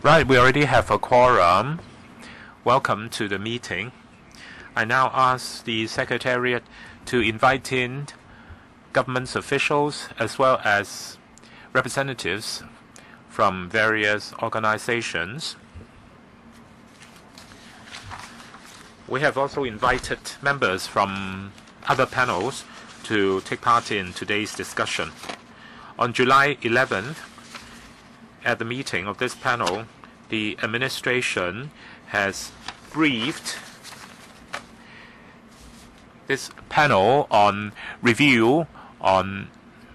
Right, we already have a quorum. Welcome to the meeting. I now ask the Secretariat to invite in government officials as well as representatives from various organizations. We have also invited members from other panels to take part in today's discussion. On July 11th, at the meeting of this panel, the administration has briefed this panel on review on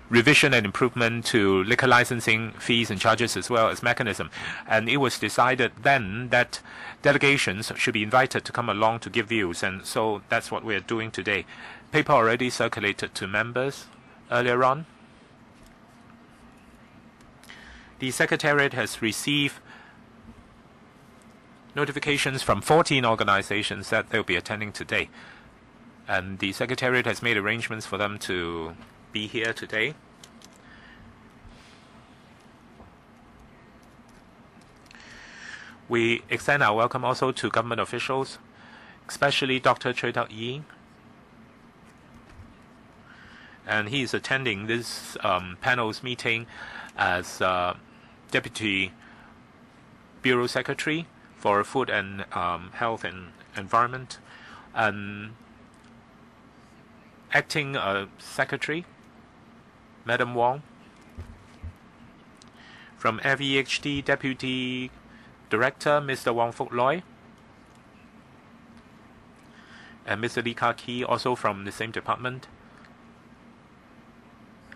revision and improvement to liquor licensing fees and charges as well as mechanism. And it was decided then that delegations should be invited to come along to give views. And so that's what we're doing today. Paper already circulated to members earlier on. The Secretariat has received notifications from 14 organizations that they'll be attending today. And the Secretariat has made arrangements for them to be here today. We extend our welcome also to government officials, especially Dr. Chui Tak-yi. And he is attending this panel's meeting as Deputy Bureau Secretary for Food and Health and Environment, and Acting Secretary, Madam Wong. From FEHD, Deputy Director, Mr. Wong Fuk Loy, and Mr. Lee Ka-ki, also from the same department,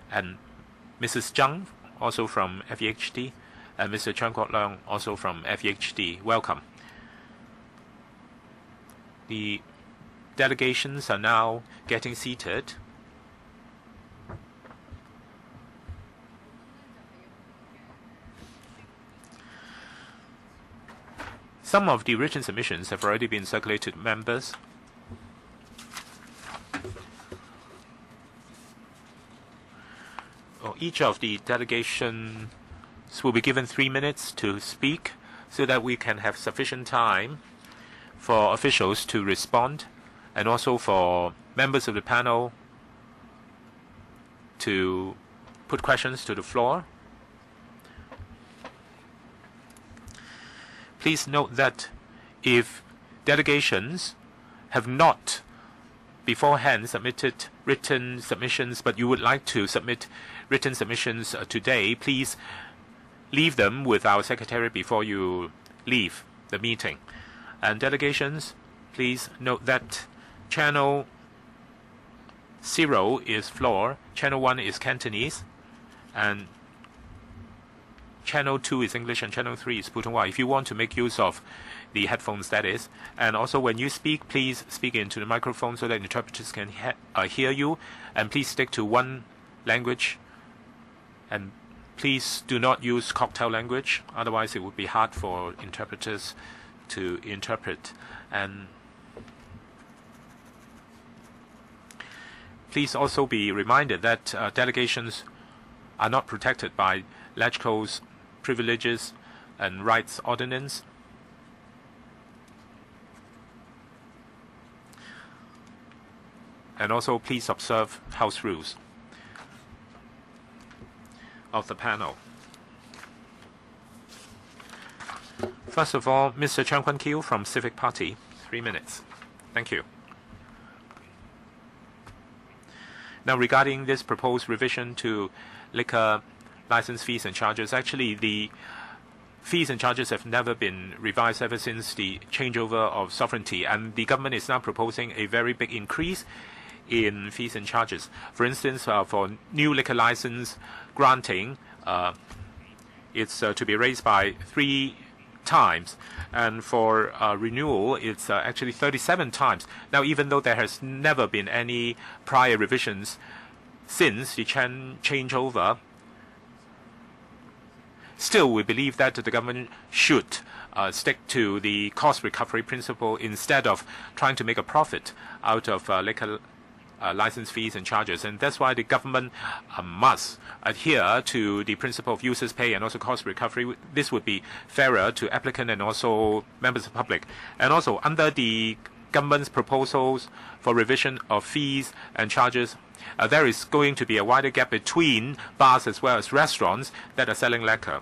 and Mrs. Zhang, also from FEHD, and Mr. Chang Kwok Leung, also from FEHD. Welcome. The delegations are now getting seated. Some of the written submissions have already been circulated to members. Each of the delegations will be given 3 minutes to speak so that we can have sufficient time for officials to respond and also for members of the panel to put questions to the floor. Please note that if delegations have not beforehand submitted written submissions, but you would like to submit written submissions today, please leave them with our Secretariat before you leave the meeting. And delegations, please note that Channel 0 is floor, Channel 1 is Cantonese, and Channel 2 is English, and Channel 3 is Putonghua. If you want to make use of the headphones, that is. And also when you speak, please speak into the microphone so that interpreters can hear you. And please stick to one language. And please do not use cocktail language. Otherwise, it would be hard for interpreters to interpret. And please also be reminded that delegations are not protected by LegCo's privileges and rights ordinance. And also please observe House rules of the panel. First of all, Mr. Chang Kwon-kil from Civic Party, 3 minutes. Thank you. Now, regarding this proposed revision to liquor license fees and charges, actually the fees and charges have never been revised ever since the changeover of sovereignty, and the government is now proposing a very big increase in fees and charges. For instance, for new liquor license granting, it's to be raised by 3 times, and for renewal it's actually 37 times. Now, even though there has never been any prior revisions since the changeover, still we believe that the government should stick to the cost recovery principle instead of trying to make a profit out of liquor license fees and charges. And that's why the government must adhere to the principle of users pay and also cost recovery. This would be fairer to applicant and also members of the public. And also under the government's proposals for revision of fees and charges, there is going to be a wider gap between bars as well as restaurants that are selling liquor.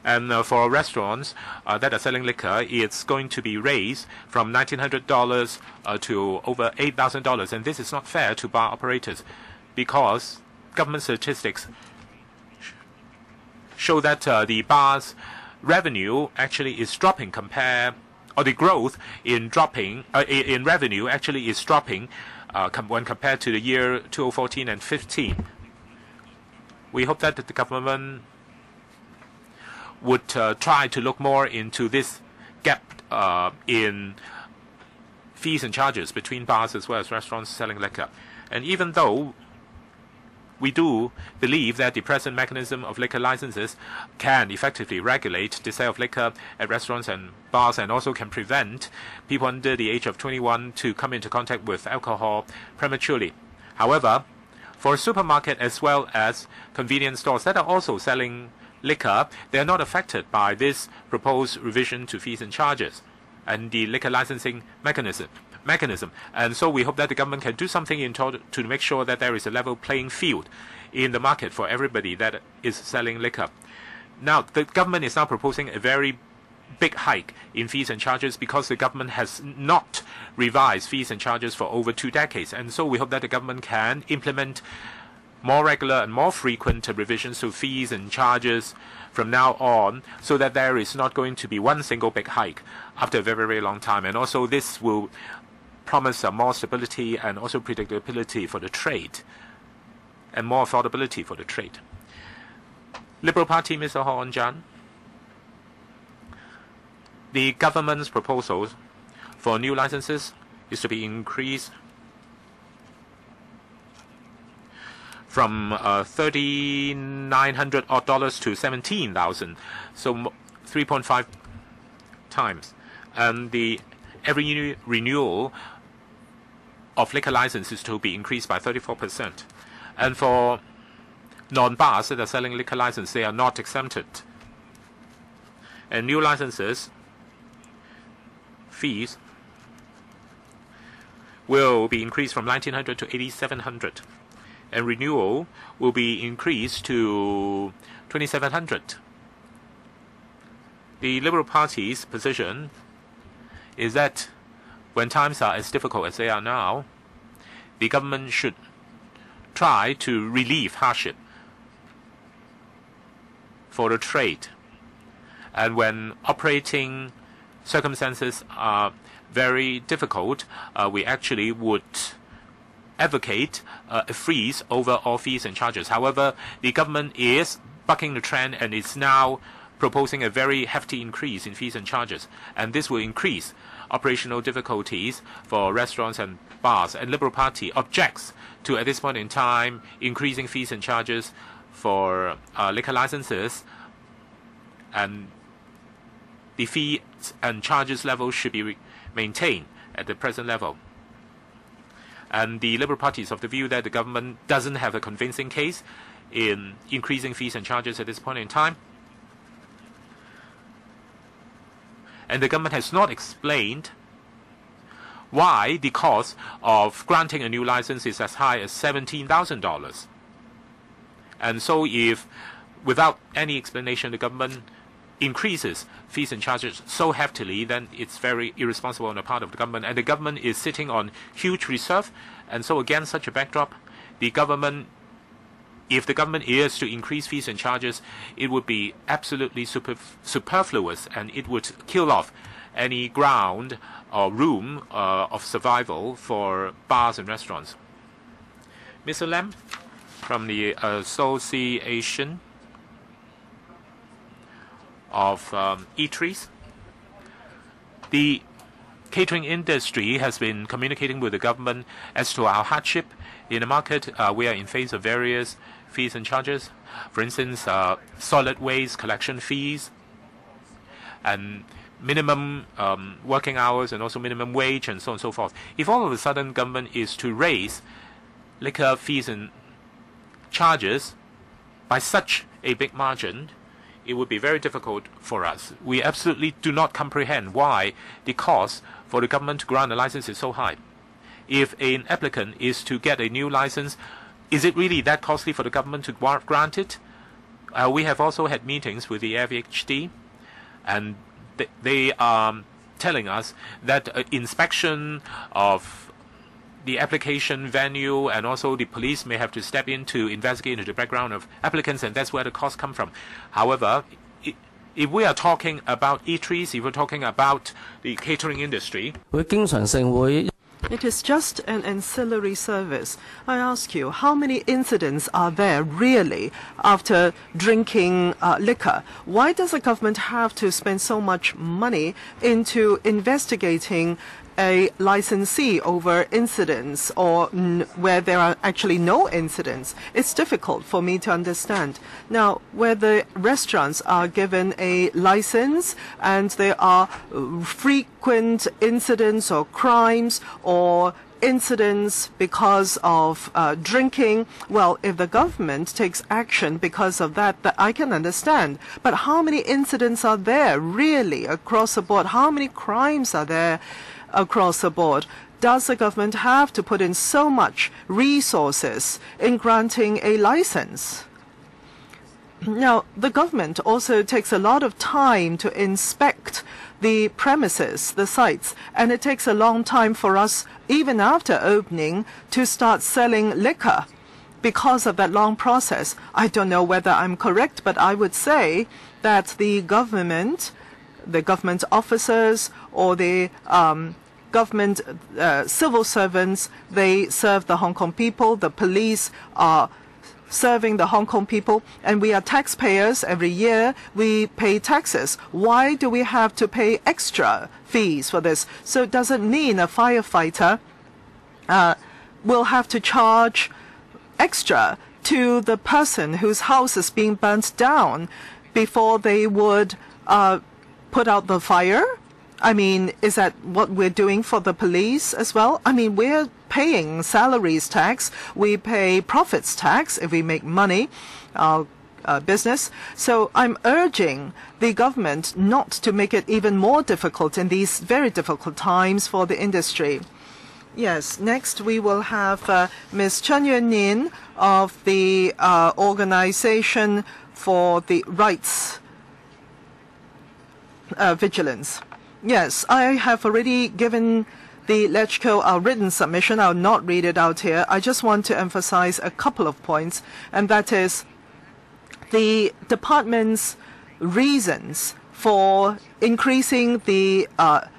And for restaurants that are selling liquor, it's going to be raised from $1,900 to over $8,000. And this is not fair to bar operators because government statistics show that the bar's revenue actually is dropping or the growth in revenue actually is dropping when compared to the year 2014 and 15. We hope that the government would try to look more into this gap in fees and charges between bars as well as restaurants selling liquor. And even though we do believe that the present mechanism of liquor licenses can effectively regulate the sale of liquor at restaurants and bars and also can prevent people under the age of 21 to come into contact with alcohol prematurely. However, for a supermarket as well as convenience stores that are also selling liquor, they are not affected by this proposed revision to fees and charges and the liquor licensing mechanism. And so we hope that the government can do something in order to make sure that there is a level playing field in the market for everybody that is selling liquor. Now, the government is now proposing a very big hike in fees and charges because the government has not revised fees and charges for over 2 decades. And so we hope that the government can implement more regular and more frequent revisions to fees and charges from now on so that there is not going to be one single big hike after a very, very long time. And also this will promise more stability and also predictability for the trade and more affordability for the trade. Liberal Party, Mr. Ho On-jan. The government's proposals for new licenses is to be increased from $3,900 odd to $17,000, so 3.5 times. And the every renewal of liquor license is to be increased by 34%. And for non-bars that are selling liquor license, they are not exempted. And new licenses fees will be increased from $1,900 to $8,700. And renewal will be increased to $2,700. The Liberal Party's position is that when times are as difficult as they are now, the government should try to relieve hardship for the trade. And when operating circumstances are very difficult, we actually would advocate a freeze over all fees and charges. However, the government is bucking the trend and is now proposing a very hefty increase in fees and charges. And this will increase operational difficulties for restaurants and bars. And Liberal Party objects to, at this point in time, increasing fees and charges for liquor licenses. And the fees and charges level should be maintained at the present level. And the Liberal Party is of the view that the government doesn't have a convincing case in increasing fees and charges at this point in time. And the government has not explained why the cost of granting a new license is as high as $17,000. And so if, without any explanation, the government increases fees and charges so heftily, then it's very irresponsible on the part of the government. And the government is sitting on huge reserve. And so against such a backdrop, the government, if the government is to increase fees and charges, it would be absolutely superfluous, and it would kill off any ground or room of survival for bars and restaurants. Mr. Lam, from the Association of Eateries. The catering industry has been communicating with the government as to our hardship in the market. We are in face of various fees and charges. For instance, solid waste collection fees and minimum working hours and also minimum wage and so on and so forth. If all of a sudden government is to raise liquor fees and charges by such a big margin, it would be very difficult for us. We absolutely do not comprehend why the cost for the government to grant a license is so high. If an applicant is to get a new license, is it really that costly for the government to grant it? We have also had meetings with the FHD, and they are telling us that inspection of the application venue and also the police may have to step in to investigate into the background of applicants, and that's where the costs come from. However, if we are talking about eateries, if we're talking about the catering industry, it is just an ancillary service. I ask you, how many incidents are there really after drinking liquor? Why does the government have to spend so much money into investigating a licensee over incidents or where there are actually no incidents? It's difficult for me to understand. Now, where the restaurants are given a license and there are frequent incidents or crimes or incidents because of drinking, well, if the government takes action because of that, I can understand. But how many incidents are there really across the board? How many crimes are there across the board? Does the government have to put in so much resources in granting a license? Now, the government also takes a lot of time to inspect the premises, the sites, and it takes a long time for us, even after opening, to start selling liquor because of that long process. I don't know whether I'm correct, but I would say that the government officers or the government civil servants, they serve the Hong Kong people. The police are serving the Hong Kong people, and we are taxpayers. Every year we pay taxes. Why do we have to pay extra fees for this? So does it mean a firefighter will have to charge extra to the person whose house is being burnt down before they would put out the fire? I mean, is that what we're doing for the police as well? I mean, we're paying salaries tax, we pay profits tax if we make money, our business. So I'm urging the government not to make it even more difficult in these very difficult times for the industry. Yes, next we will have Ms. Chen Yuannin of the Organization for the Rights Vigilance. Yes, I have already given the LegCo our written submission. I'll not read it out here. I just want to emphasize a couple of points, and that is the department's reasons for increasing the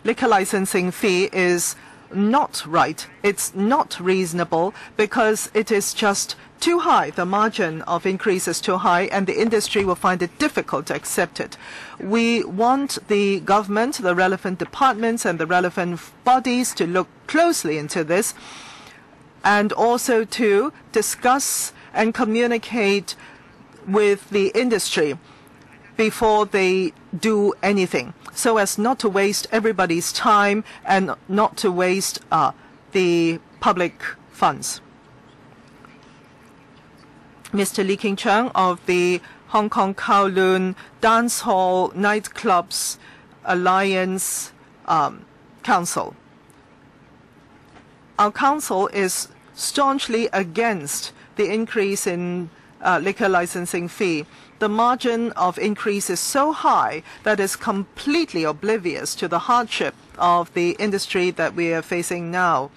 liquor licensing fee is not right. It's not reasonable because it is just too high. The margin of increase is too high, and the industry will find it difficult to accept it. We want the government, the relevant departments, and the relevant bodies to look closely into this, and also to discuss and communicate with the industry before they do anything, so as not to waste everybody's time and not to waste the public funds. Mr. Lee King Chung of the Hong Kong Kowloon Dance Hall Nightclubs Alliance Council. Our council is staunchly against the increase in liquor licensing fee. The margin of increase is so high that it's completely oblivious to the hardship of the industry that we are facing now.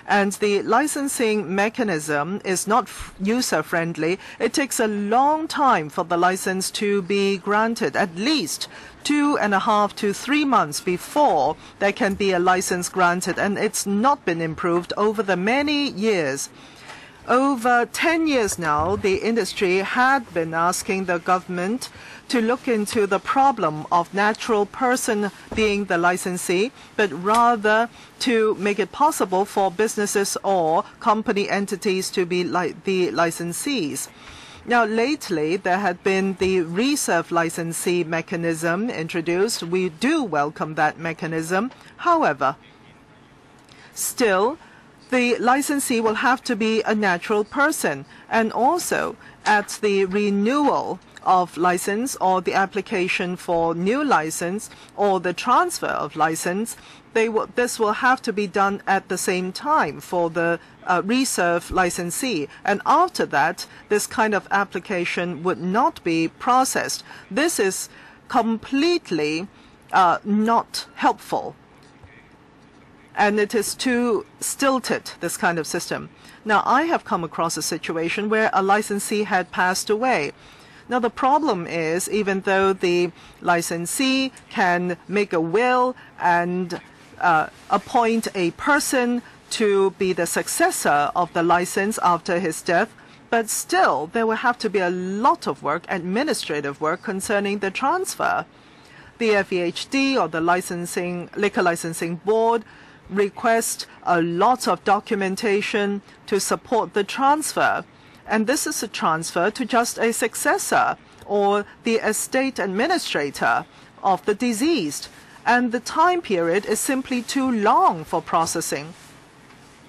And the licensing mechanism is not user-friendly. It takes a long time for the license to be granted, at least 2.5 to 3 months before there can be a license granted, and it's not been improved over the many years. Over 10 years now, the industry had been asking the government to look into the problem of natural person being the licensee, but rather to make it possible for businesses or company entities to be like the licensees. Now, lately, there had been the reserve licensee mechanism introduced. We do welcome that mechanism. However, still, the licensee will have to be a natural person. And also, at the renewal of license or the application for new license or the transfer of license, this will have to be done at the same time for the reserve licensee. And after that, this kind of application would not be processed. This is completely not helpful. And it is too stilted, this kind of system. Now, I have come across a situation where a licensee had passed away. Now, the problem is, even though the licensee can make a will and appoint a person to be the successor of the license after his death, but still there will have to be a lot of work, administrative work, concerning the transfer. The FEHD or the liquor licensing board request a lot of documentation to support the transfer. And this is a transfer to just a successor or the estate administrator of the deceased. And the time period is simply too long for processing.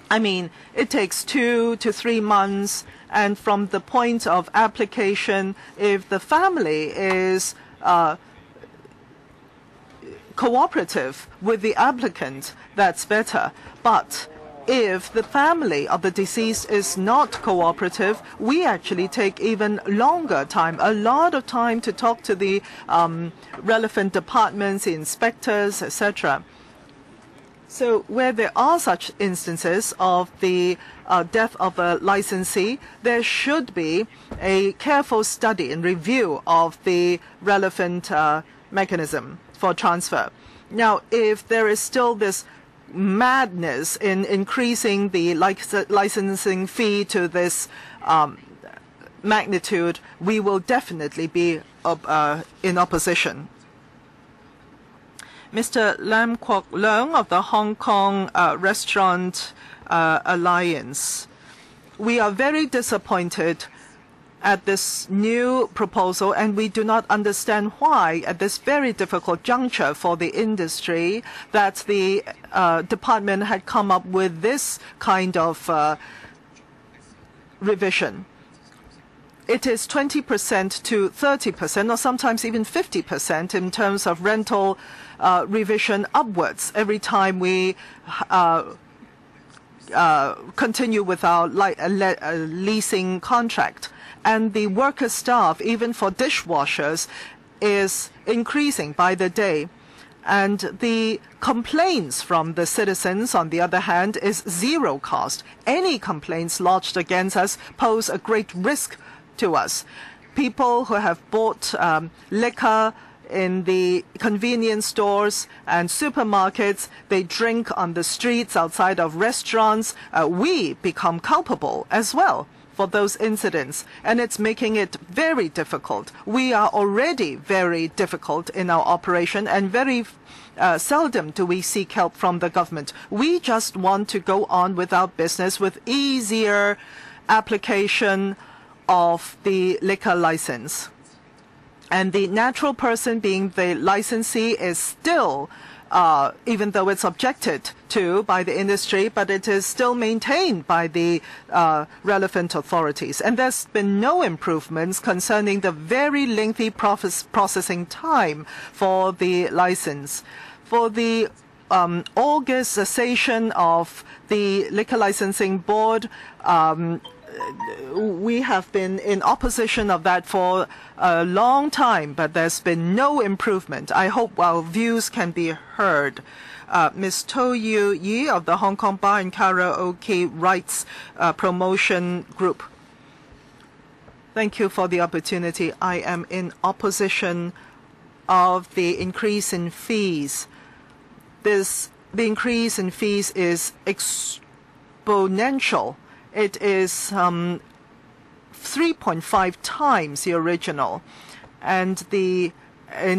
I mean, it takes 2 to 3 months. And from the point of application, if the family is cooperative with the applicant, that's better. But if the family of the deceased is not cooperative, we actually take even longer time, a lot of time to talk to the relevant departments, inspectors, etc. So where there are such instances of the death of a licensee, there should be a careful study and review of the relevant mechanism for transfer. Now, if there is still this madness in increasing the licensing fee to this magnitude, we will definitely be in opposition. Mr. Lam Kwok Leung of the Hong Kong Restaurant Alliance, we are very disappointed at this new proposal, and we do not understand why, at this very difficult juncture for the industry, that the department had come up with this kind of revision. It is 20% to 30%, or sometimes even 50% in terms of rental revision upwards every time we continue with our leasing contract. And the worker staff, even for dishwashers, is increasing by the day. And the complaints from the citizens, on the other hand, is zero cost. Any complaints lodged against us pose a great risk to us. People who have bought liquor in the convenience stores and supermarkets, they drink on the streets outside of restaurants. We become culpable as well for those incidents, and it's making it very difficult. We are already very difficult in our operation, and very seldom do we seek help from the government. We just want to go on with our business with easier application of the liquor license. And the natural person, being the licensee, is still, even though it's objected to by the industry, but it is still maintained by the relevant authorities. And there's been no improvements concerning the very lengthy processing time for the license. For the August session of the Liquor Licensing Board, we have been in opposition of that for a long time, but there's been no improvement. I hope our views can be heard. Ms. To Yu Yi of the Hong Kong Bar and Karaoke Rights Promotion Group. Thank you for the opportunity. I am in opposition of the increase in fees. The increase in fees is exponential. It is 3.5 times the original, and in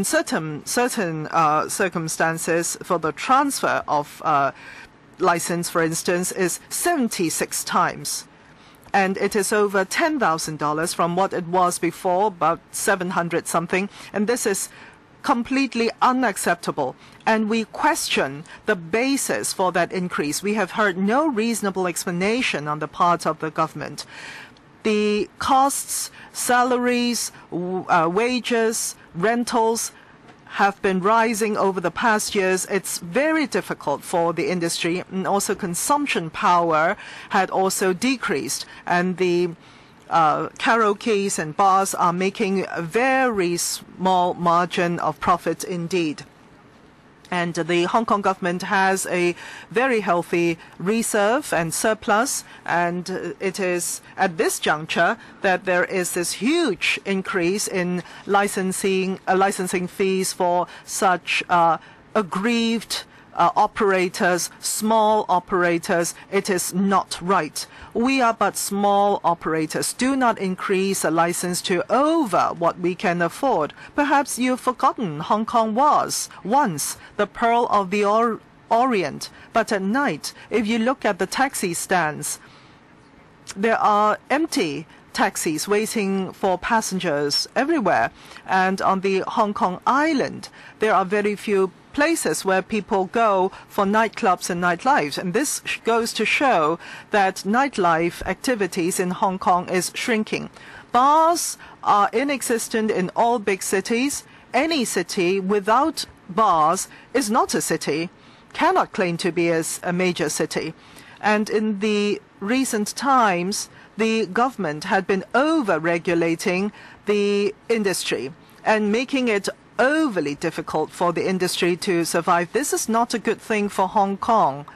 certain circumstances, for the transfer of license, for instance, is 76 times. and it is over $10,000 from what it was before, about 700 something, and this is completely unacceptable. And we question the basis for that increase. We have heard no reasonable explanation on the part of the government. The costs, salaries, wages, rentals have been rising over the past years. It's very difficult for the industry, and also consumption power had also decreased, and the karaokes and bars are making a very small margin of profit indeed. And the Hong Kong government has a very healthy reserve and surplus, and it is at this juncture that there is this huge increase in licensing fees for such aggrieved operators, small operators. It is not right. We are but small operators. Do not increase a license to over what we can afford. Perhaps you've forgotten Hong Kong was once the pearl of the Orient. But at night, if you look at the taxi stands, there are empty taxis waiting for passengers everywhere. And on the Hong Kong island, there are very few places where people go for nightclubs and nightlife. And this goes to show that nightlife activities in Hong Kong is shrinking. Bars are inexistent in all big cities. Any city without bars is not a city, cannot claim to be a major city. And in the recent times, the government had been over-regulating the industry and making it overly difficult for the industry to survive. This is not a good thing for Hong Kong.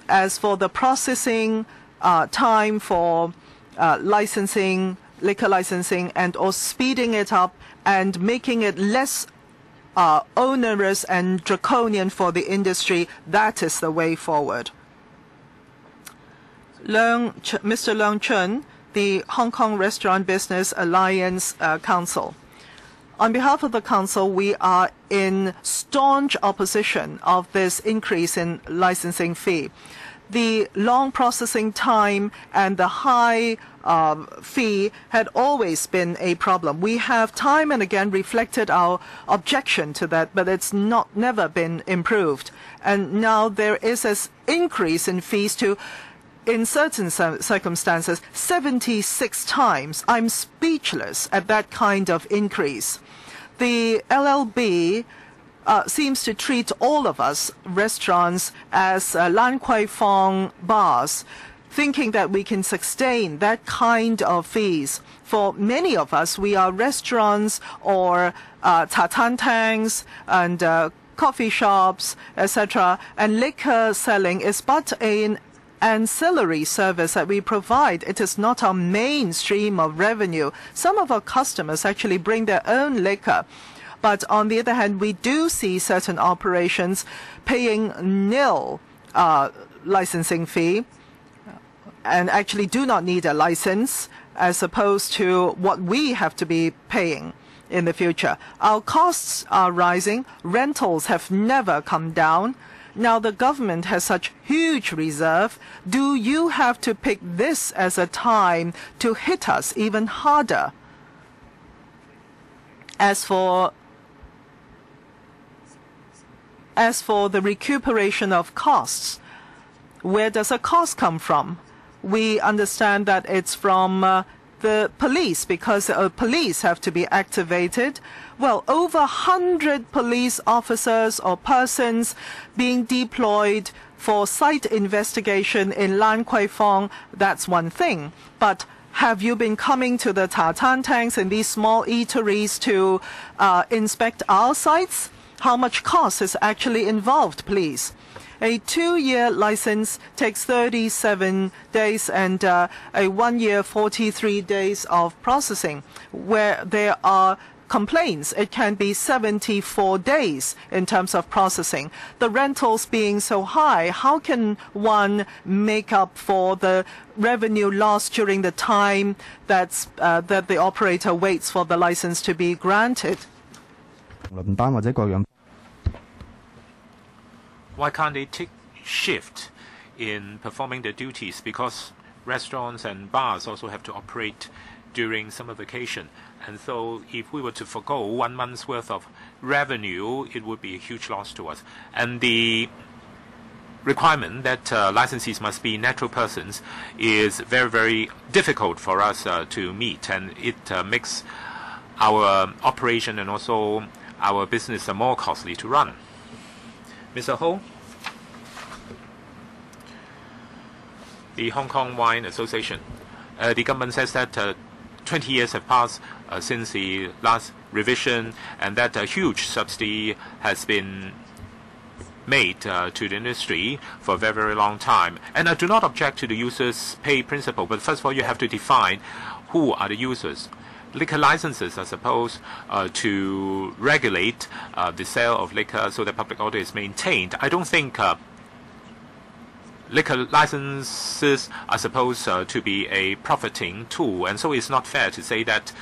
As for the processing time for licensing, liquor licensing, and or speeding it up and making it less onerous and draconian for the industry, that is the way forward. Mr. Leung Chun, the Hong Kong Restaurant Business Alliance Council. On behalf of the Council, we are in staunch opposition of this increase in licensing fee. The long processing time and the high fee had always been a problem. We have time and again reflected our objection to that, but it's never been improved. And now there is an increase in fees to, in certain circumstances, 76 times. I'm speechless at that kind of increase. The LLB seems to treat all of us restaurants as Lan Kwai Fong bars, thinking that we can sustain that kind of fees. For many of us, we are restaurants or Tan Tangs and coffee shops, etc. And liquor selling is but an ancillary service that we provide. It is not our main stream of revenue. Some of our customers actually bring their own liquor. But on the other hand, we do see certain operations paying nil licensing fee and actually do not need a license as opposed to what we have to be paying in the future. Our costs are rising. Rentals have never come down. Now the government has such huge reserve. Do you have to pick this as a time to hit us even harder? As for the recuperation of costs, where does a cost come from? We understand that it's from the police, because police have to be activated. Well, over 100 police officers or persons being deployed for site investigation in Lan Kwai Fong, that's one thing. But have you been coming to the Tan Tangs and these small eateries to inspect our sites? How much cost is actually involved, please? A 2-year license takes 37 days and a 1-year 43 days of processing. Where there are complaints, it can be 74 days in terms of processing. The rentals being so high, how can one make up for the revenue lost during the time that the operator waits for the license to be granted? Why can't they take shift in performing their duties? Because restaurants and bars also have to operate during summer vacation. And so if we were to forgo 1 month's worth of revenue, it would be a huge loss to us. And the requirement that licensees must be natural persons is very, very difficult for us to meet, and it makes our operation and also our business more costly to run. Mr. Ho? The Hong Kong Wine Association. The government says that 20 years have passed since the last revision, and that a huge subsidy has been made to the industry for a very, very long time. And I do not object to the users pay principle, but first of all, you have to define who are the users. Liquor licenses are supposed to regulate the sale of liquor so that public order is maintained. I don't think liquor licenses are supposed to be a profiting tool, and so it's not fair to say that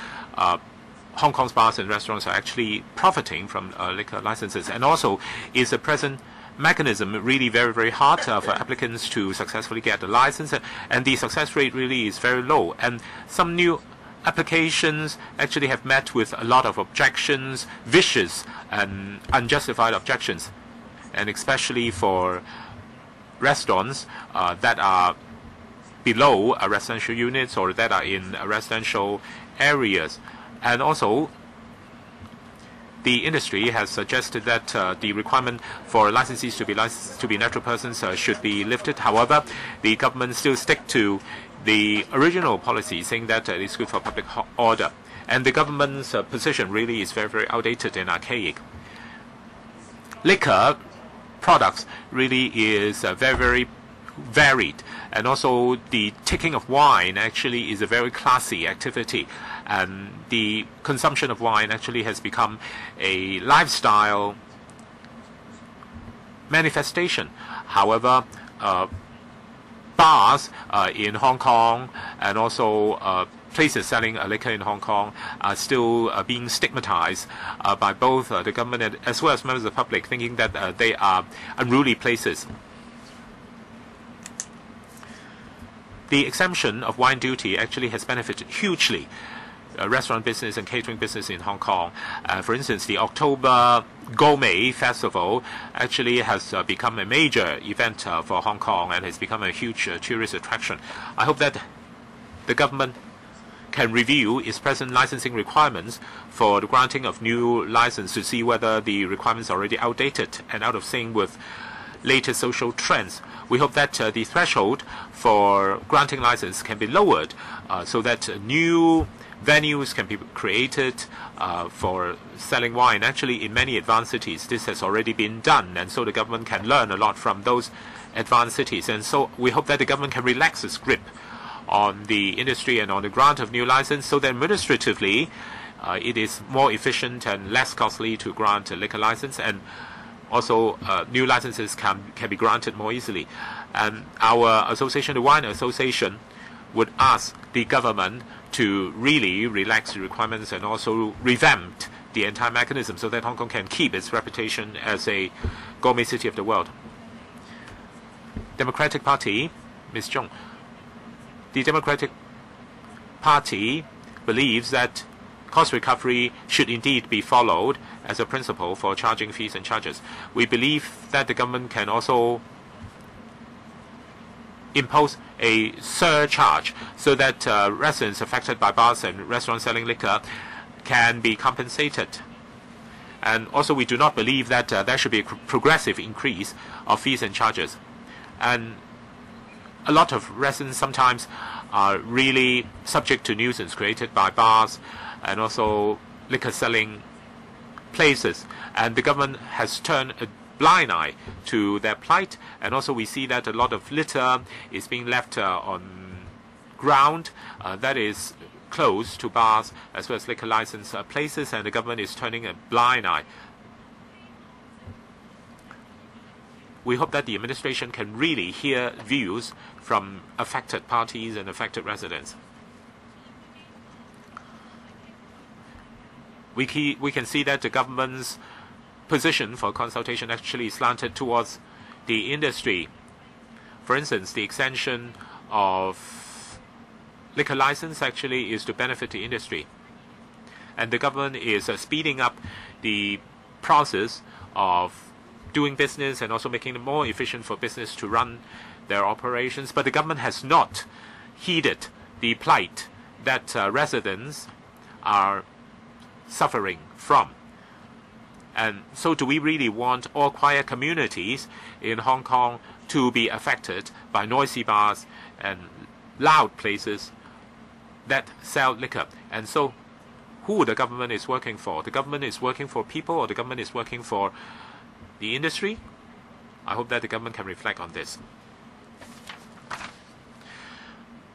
Hong Kong's bars and restaurants are actually profiting from liquor licenses. And also, is the present mechanism really very, very hard for applicants to successfully get the license, and the success rate really is very low. And some new applications actually have met with a lot of objections, vicious and unjustified objections, and especially for restaurants that are below residential units or that are in residential areas. And also, the industry has suggested that the requirement for licensees to be natural persons should be lifted. However, the government still stick to the original policy, saying that it's good for public order. And the government's position really is very, very outdated and archaic. Liquor products really is very, very varied, and also the taking of wine actually is a very classy activity, and the consumption of wine actually has become a lifestyle manifestation. However, bars in Hong Kong and also places selling liquor in Hong Kong are still being stigmatized by both the government as well as members of the public, thinking that they are unruly places. The exemption of wine duty actually has benefited hugely restaurant business and catering business in Hong Kong. For instance, the October Gourmet Festival actually has become a major event for Hong Kong and has become a huge tourist attraction. I hope that the government can review its present licensing requirements for the granting of new license to see whether the requirements are already outdated and out of sync with latest social trends. We hope that the threshold for granting license can be lowered so that new venues can be created for selling wine. Actually, in many advanced cities, this has already been done, and so the government can learn a lot from those advanced cities. And so we hope that the government can relax its grip on the industry and on the grant of new license, so that administratively it is more efficient and less costly to grant a liquor license, and also new licenses can be granted more easily. And our association, the Wine Association, would ask the government to really relax the requirements and also revamp the entire mechanism so that Hong Kong can keep its reputation as a gourmet city of the world. Democratic Party, Ms. Zhong. The Democratic Party believes that cost recovery should indeed be followed as a principle for charging fees and charges. We believe that the government can also impose a surcharge so that residents affected by bars and restaurants selling liquor can be compensated. And also, we do not believe that there should be a progressive increase of fees and charges. And a lot of residents sometimes are really subject to nuisance created by bars and also liquor selling places. And the government has turned a blind eye to their plight. And also we see that a lot of litter is being left on ground that is close to bars as well as liquor license places, and the government is turning a blind eye. We hope that the administration can really hear views from affected parties and affected residents. We can see that the government's position for consultation actually slanted towards the industry. For instance, the extension of liquor license actually is to benefit the industry. And the government is speeding up the process of doing business and also making it more efficient for business to run their operations. But the government has not heeded the plight that residents are suffering from. And so do we really want all quiet communities in Hong Kong to be affected by noisy bars and loud places that sell liquor? And so who the government is working for? The government is working for people, or the government is working for the industry? I hope that the government can reflect on this.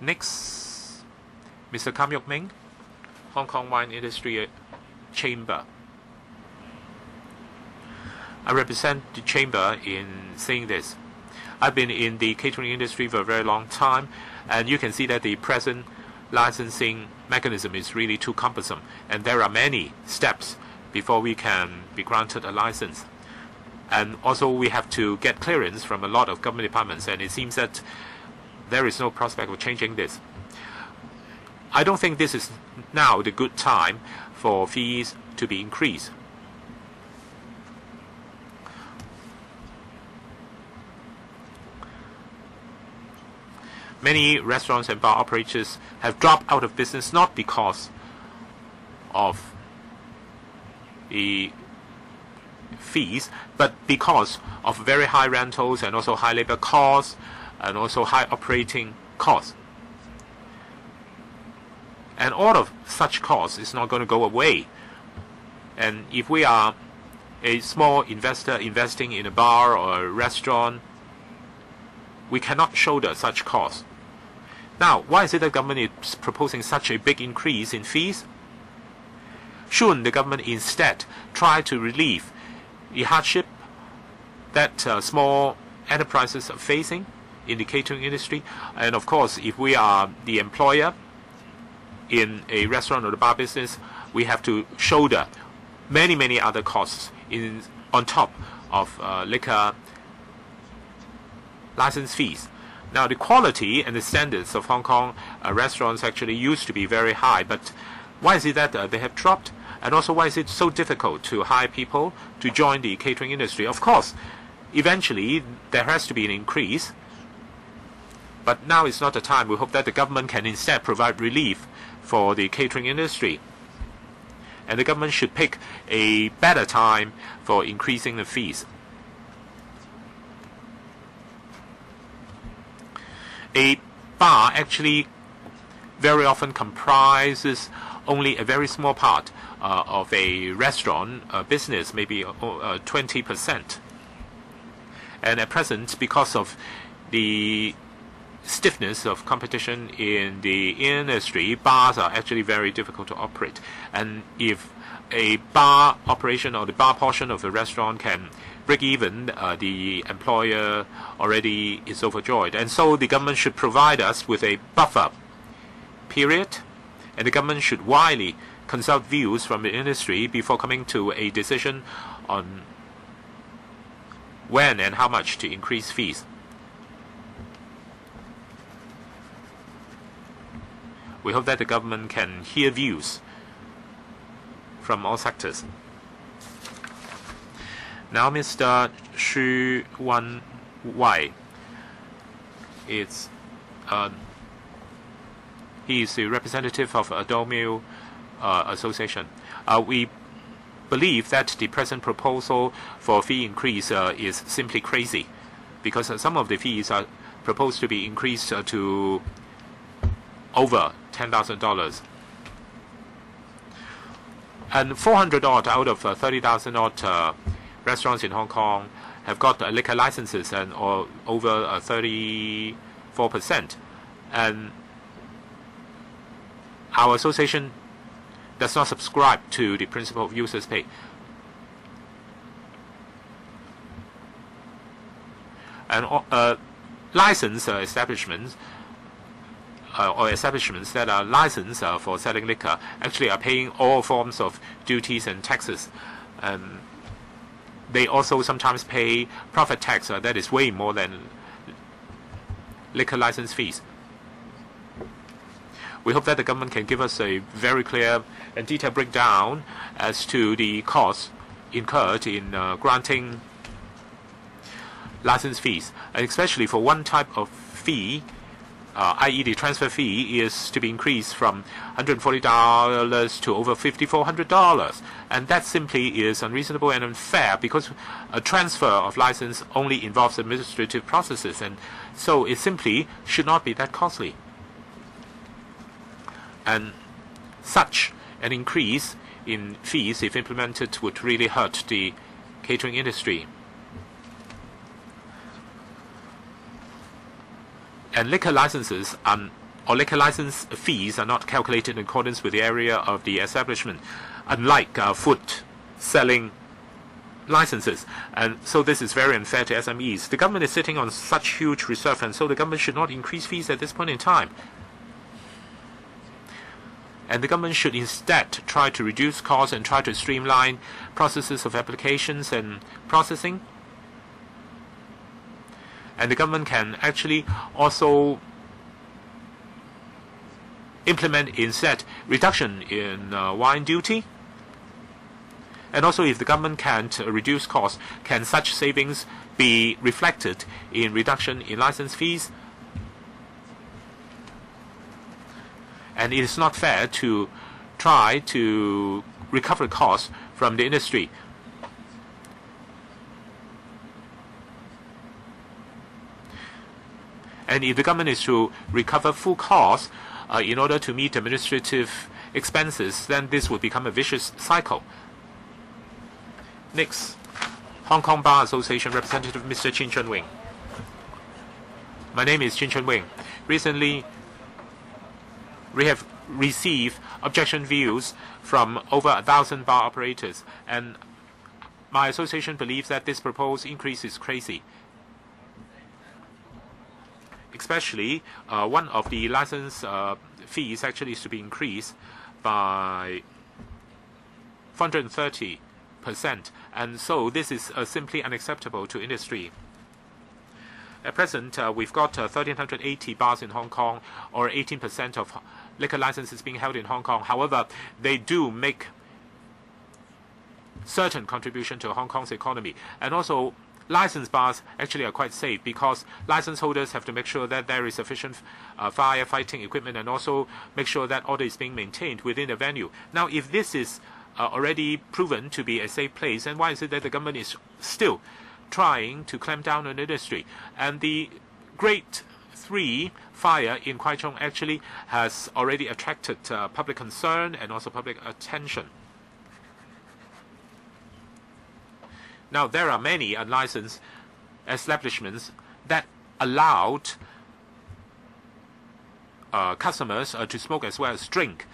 Next, Mr. Kam Yuk Ming, Hong Kong Wine Industry Chamber. I represent the chamber in saying this. I've been in the catering industry for a very long time, and you can see that the present licensing mechanism is really too cumbersome, and there are many steps before we can be granted a license. And also we have to get clearance from a lot of government departments, and it seems that there is no prospect of changing this. I don't think this is now the good time for fees to be increased. Many restaurants and bar operators have dropped out of business not because of the fees, but because of very high rentals and also high labor costs and also high operating costs. And all of such costs is not going to go away. And if we are a small investor investing in a bar or a restaurant, we cannot shoulder such costs. Now, why is it the government is proposing such a big increase in fees? Shouldn't the government instead try to relieve the hardship that small enterprises are facing in the catering industry? And of course, if we are the employer in a restaurant or the bar business, we have to shoulder many other costs on top of liquor license fees. Now, the quality and the standards of Hong Kong restaurants actually used to be very high, but why is it that they have dropped? And also, why is it so difficult to hire people to join the catering industry? Of course, eventually there has to be an increase, but now is not the time. We hope that the government can instead provide relief for the catering industry. And the government should pick a better time for increasing the fees. A bar actually very often comprises only a very small part of a restaurant business, maybe 20%. And at present, because of the stiffness of competition in the industry, bars are actually very difficult to operate. And if a bar operation or the bar portion of a restaurant can break even, the employer already is overjoyed. And so the government should provide us with a buffer period, and the government should widely consult views from the industry before coming to a decision on when and how much to increase fees. We hope that the government can hear views from all sectors. Now, Mr. Xu Wan Wai, he is the representative of Adult Meal Association. We believe that the present proposal for fee increase is simply crazy, because some of the fees are proposed to be increased to over $10,000. And 400 odd out of 30,000 odd restaurants in Hong Kong have got liquor licenses, and or over 34%. And our association does not subscribe to the principle of users pay. And licensed establishments or establishments that are licensed for selling liquor actually are paying all forms of duties and taxes. They also sometimes pay profit tax that is way more than liquor license fees. We hope that the government can give us a very clear and detailed breakdown as to the costs incurred in granting license fees, and especially for one type of fee, i.e. the transfer fee is to be increased from $140 to over $5,400. And that simply is unreasonable and unfair, because a transfer of license only involves administrative processes, and so it simply should not be that costly. And such an increase in fees, if implemented, would really hurt the catering industry. And liquor licenses or liquor license fees are not calculated in accordance with the area of the establishment, unlike food selling licenses. And so this is very unfair to SMEs. The government is sitting on such huge reserve, and so the government should not increase fees at this point in time. And the government should instead try to reduce costs and try to streamline processes of applications and processing. And the government can actually also implement instead reduction in wine duty. And also, if the government can't reduce costs, can such savings be reflected in reduction in license fees? And it is not fair to try to recover costs from the industry. And if the government is to recover full costs in order to meet administrative expenses, then this would become a vicious cycle. Next, Hong Kong Bar Association representative Mr. Chin Chun Wing. My name is Chin Chun Wing. Recently, we have received objection views from over 1,000 bar operators, and my association believes that this proposed increase is crazy. Especially, one of the license fees actually is to be increased by 430%, and so this is simply unacceptable to industry. At present, we've got 1,380 bars in Hong Kong, or 18% of liquor licenses being held in Hong Kong. However, they do make certain contribution to Hong Kong's economy. And also, licensed bars actually are quite safe, because license holders have to make sure that there is sufficient firefighting equipment, and also make sure that order is being maintained within the venue. Now, if this is already proven to be a safe place, then why is it that the government is still trying to clamp down on the industry? And the Grade 3 fire in Kwai Chung actually has already attracted public concern and also public attention. Now, there are many unlicensed establishments that allowed customers to smoke as well as drink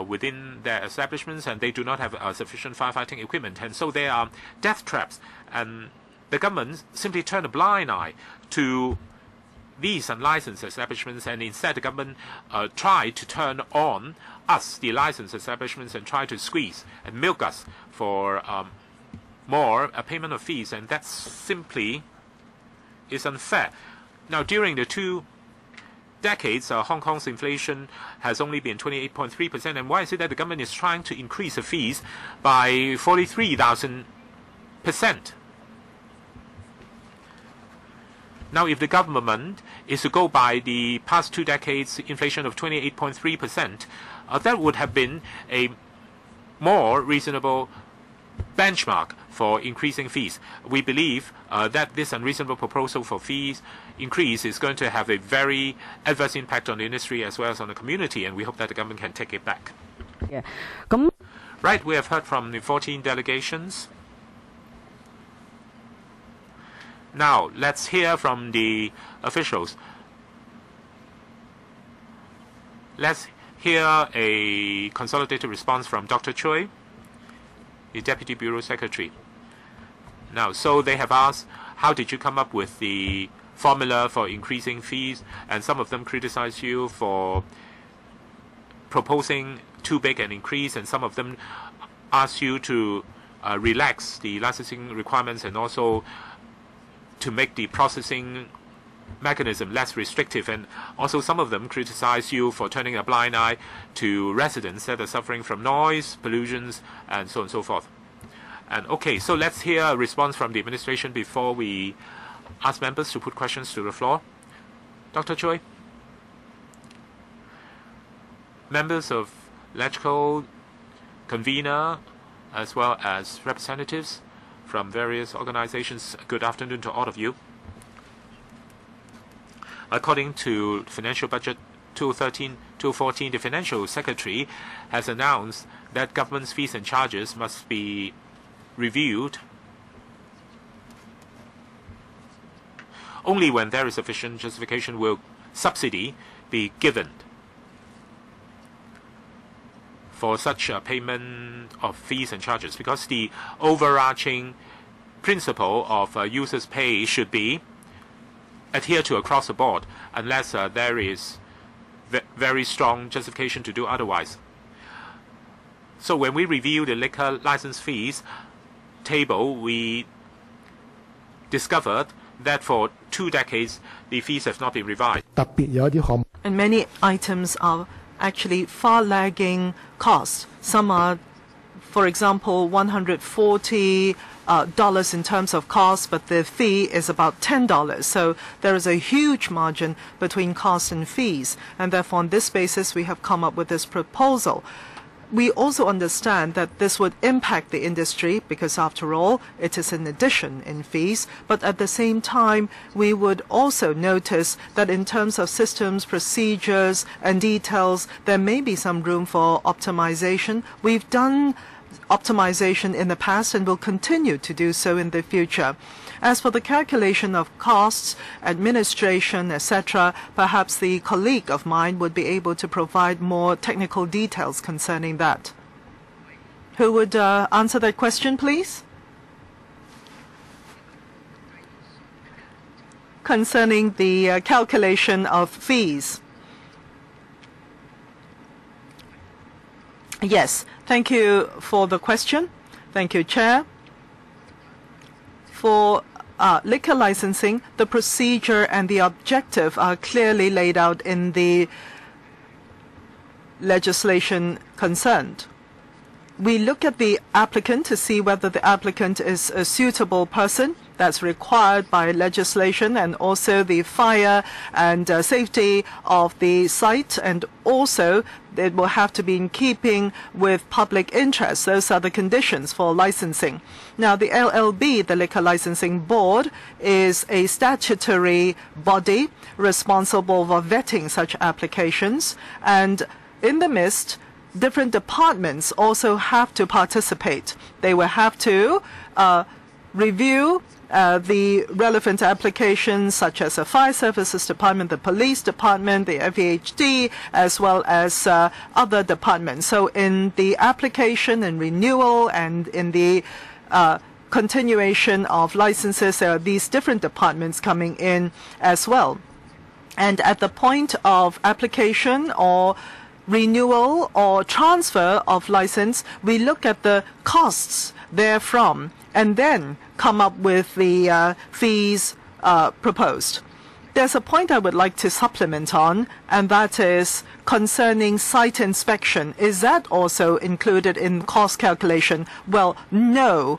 within their establishments, and they do not have sufficient firefighting equipment. And so there are death traps, and the government simply turned a blind eye to these unlicensed establishments, and instead the government tried to turn on us, the licensed establishments, and try to squeeze and milk us for more payment of fees, and that simply is unfair. Now, during the 2 decades, Hong Kong's inflation has only been 28.3%, and why is it that the government is trying to increase the fees by 43,000%? Now, if the government is to go by the past 2 decades inflation of 28.3%, that would have been a more reasonable benchmark for increasing fees. We believe that this unreasonable proposal for fees increase is going to have a very adverse impact on the industry as well as on the community, and we hope that the government can take it back. Yeah. Right, we have heard from the 14 delegations. Now, let's hear from the officials. Let's hear a consolidated response from Dr. Choi, the Deputy Bureau Secretary. Now, so they have asked, how did you come up with the formula for increasing fees? And some of them criticize you for proposing too big an increase, and some of them ask you to relax the licensing requirements and also to make the processing mechanism less restrictive, and also some of them criticize you for turning a blind eye to residents that are suffering from noise, pollutions, and so on and so forth. And okay, so let's hear a response from the administration before we ask members to put questions to the floor. Dr. Choi. Members of LegCo, convener, as well as representatives from various organizations, good afternoon to all of you. According to Financial Budget 2013-2014, the Financial Secretary has announced that government's fees and charges must be reviewed only when there is sufficient justification will subsidy be given for such a payment of fees and charges, because the overarching principle of users pay should be adhered to across the board unless there is very strong justification to do otherwise. So when we review the liquor license fees table, we discovered that for 2 decades the fees have not been revised. And many items are actually far lagging costs. Some are, for example, $140 in terms of cost, but the fee is about $10. So there is a huge margin between costs and fees. And therefore, on this basis, we have come up with this proposal. We also understand that this would impact the industry because, after all, it is an addition in fees. But at the same time, we would also notice that in terms of systems, procedures, and details, there may be some room for optimization. We've done optimization in the past and will continue to do so in the future. As for the calculation of costs, administration, etc., perhaps the colleague of mine would be able to provide more technical details concerning that. Who would answer that question, please? Concerning the calculation of fees. Yes, thank you for the question. Thank you, Chair. For liquor licensing, the procedure and the objective are clearly laid out in the legislation concerned. We look at the applicant to see whether the applicant is a suitable person. That's required by legislation, and also the fire and safety of the site, and also it will have to be in keeping with public interest. Those are the conditions for licensing. Now, the LLB, the Liquor Licensing Board, is a statutory body responsible for vetting such applications, and in the midst, different departments also have to participate. They will have to review the relevant applications, such as the Fire Services Department, the Police Department, the FEHD, as well as other departments. So in the application and renewal and in the continuation of licenses, there are these different departments coming in as well. And at the point of application or renewal or transfer of license, we look at the costs therefrom and then come up with the fees proposed. There's a point I would like to supplement on, and that is concerning site inspection. Is that also included in cost calculation? Well, no.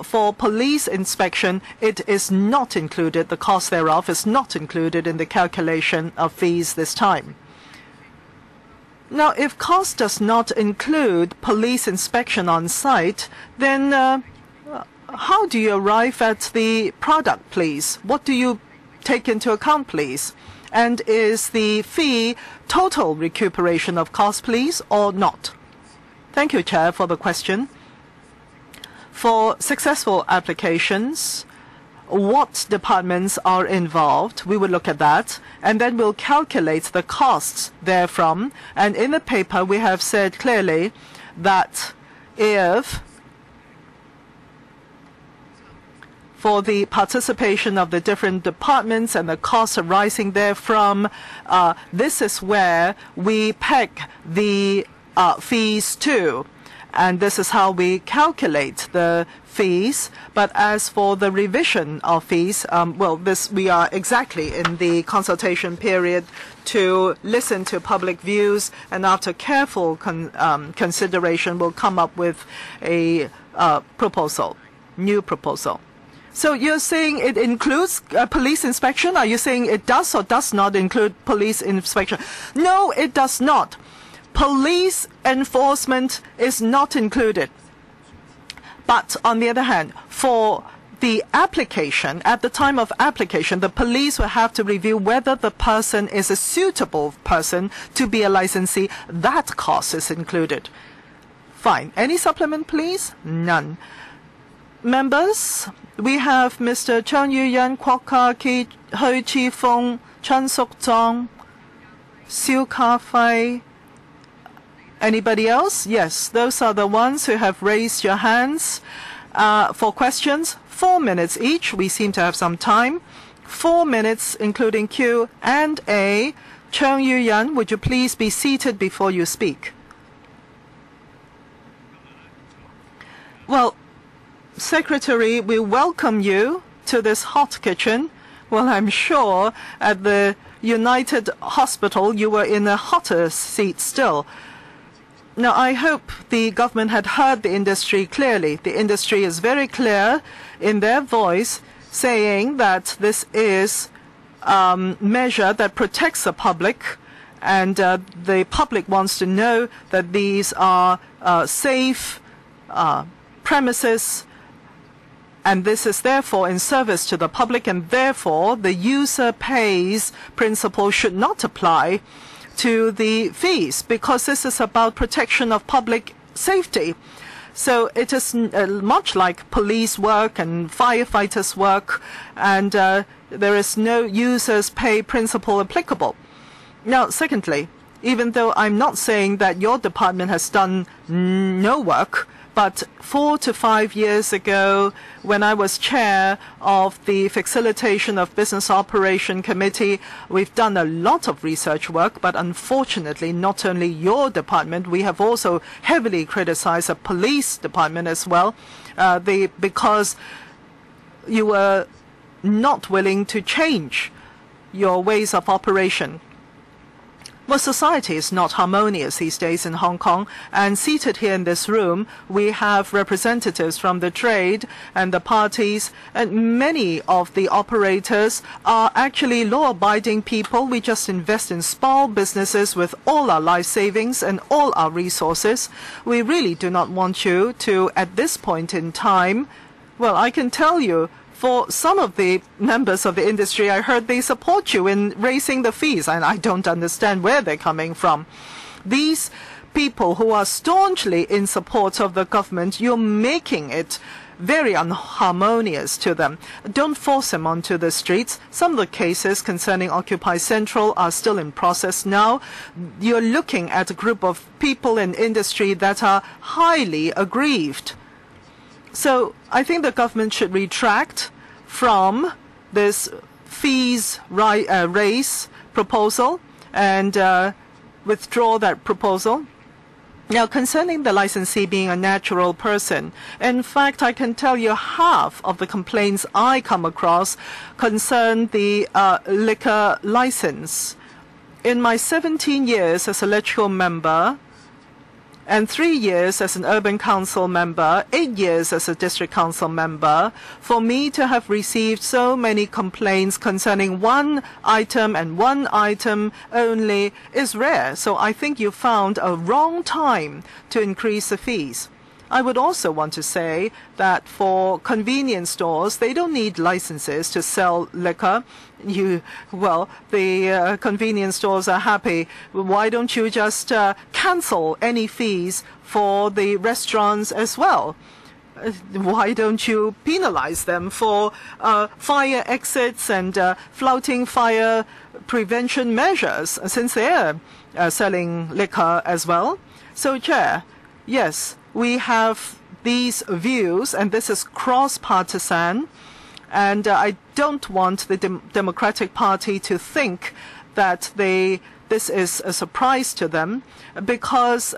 For police inspection, it is not included. The cost thereof is not included in the calculation of fees this time. Now, if cost does not include police inspection on site, then how do you arrive at the product, please? What do you take into account, please? And is the fee total recuperation of cost, please, or not? Thank you, Chair, for the question. For successful applications, what departments are involved? We will look at that, and then we'll calculate the costs therefrom. And in the paper, we have said clearly that if for the participation of the different departments and the costs arising therefrom, this is where we peg the fees to. and this is how we calculate the fees. But as for the revision of fees, we are exactly in the consultation period to listen to public views, and after careful consideration, we'll come up with a new proposal. So you're saying it includes police inspection? Are you saying it does or does not include police inspection? No, it does not. Police enforcement is not included. But on the other hand, for the application, at the time of application, the police will have to review whether the person is a suitable person to be a licensee. That cost is included. Fine. Any supplement, please? None. Members, we have Mr. Chang Yu-yan, Kwok Ka-ki, Hui Chi-fung, Chan Suk-zong, Siu Ka-fai. Anybody else? Yes, those are the ones who have raised your hands for questions. 4 minutes each. We seem to have some time. 4 minutes, including Q&A. Chang Yu-yan, would you please be seated before you speak? Well, Secretary, we welcome you to this hot kitchen. Well, I'm sure at the United Hospital you were in a hotter seat still. Now, I hope the government had heard the industry clearly. The industry is very clear in their voice, saying that this is a measure that protects the public, and the public wants to know that these are safe premises, and this is therefore in service to the public, and therefore the user pays principle should not apply to the fees, because this is about protection of public safety. So it is much like police work and firefighters work, and there is no users pay principle applicable. Now, secondly, even though I'm not saying that your department has done no work, but 4 to 5 years ago, when I was chair of the Facilitation of Business Operation Committee, we've done a lot of research work, but unfortunately, not only your department, we have also heavily criticized the police department as well, because you were not willing to change your ways of operation. Well, society is not harmonious these days in Hong Kong, and seated here in this room, we have representatives from the trade and the parties, and many of the operators are actually law-abiding people. We just invest in small businesses with all our life savings and all our resources. We really do not want you to, at this point in time, well, I can tell you, for some of the members of the industry, I heard they support you in raising the fees, and I don't understand where they're coming from. These people who are staunchly in support of the government, you're making it very unharmonious to them. Don't force them onto the streets. Some of the cases concerning Occupy Central are still in process now. You're looking at a group of people in industry that are highly aggrieved. So I think the government should retract from this fees raise proposal and withdraw that proposal. Now, concerning the licensee being a natural person, in fact, I can tell you half of the complaints I come across concern the liquor license. In my 17 years as a LegCo member, and 3 years as an urban council member, 8 years as a district council member, for me to have received so many complaints concerning one item and one item only is rare. So I think you found a wrong time to increase the fees. I would also want to say that for convenience stores, they don't need licenses to sell liquor. The convenience stores are happy. Why don't you just cancel any fees for the restaurants as well? Why don't you penalize them for fire exits and flouting fire prevention measures, since they're selling liquor as well? So, Chair, yes, we have these views, and this is cross-partisan, and I don't want the Democratic Party to think that this is a surprise to them, because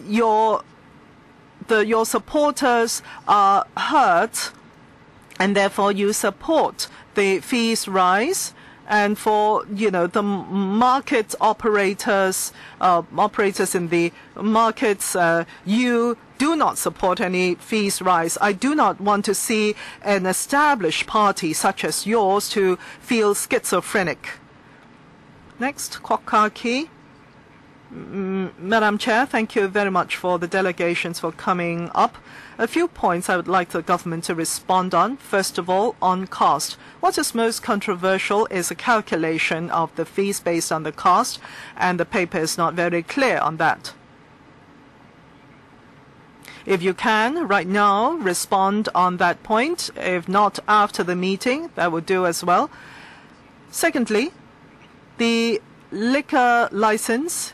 your your supporters are hurt, and therefore you support the fees rise. And for, the market operators in the markets, you do not support any fees rise. I do not want to see an established party such as yours to feel schizophrenic. Next, Kwok Ka-ki. Madam Chair, thank you very much for the delegations for coming up. A few points I would like the government to respond on. First of all, on cost. What is most controversial is a calculation of the fees based on the cost, and the paper is not very clear on that. If you can, right now, respond on that point. If not after the meeting, that would do as well. Secondly, the liquor license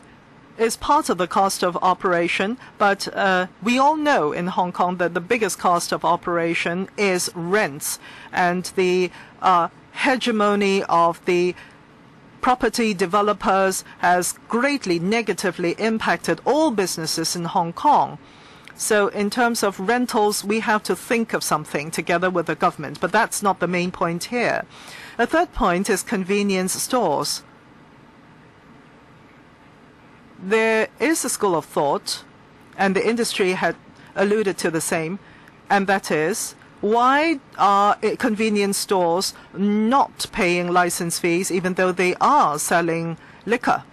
is part of the cost of operation, but we all know in Hong Kong that the biggest cost of operation is rents, and the hegemony of the property developers has greatly negatively impacted all businesses in Hong Kong. So in terms of rentals, we have to think of something together with the government, but that's not the main point here. A third point is convenience stores. There is a school of thought, and the industry had alluded to the same, and that is, why are convenience stores not paying license fees even though they are selling liquor?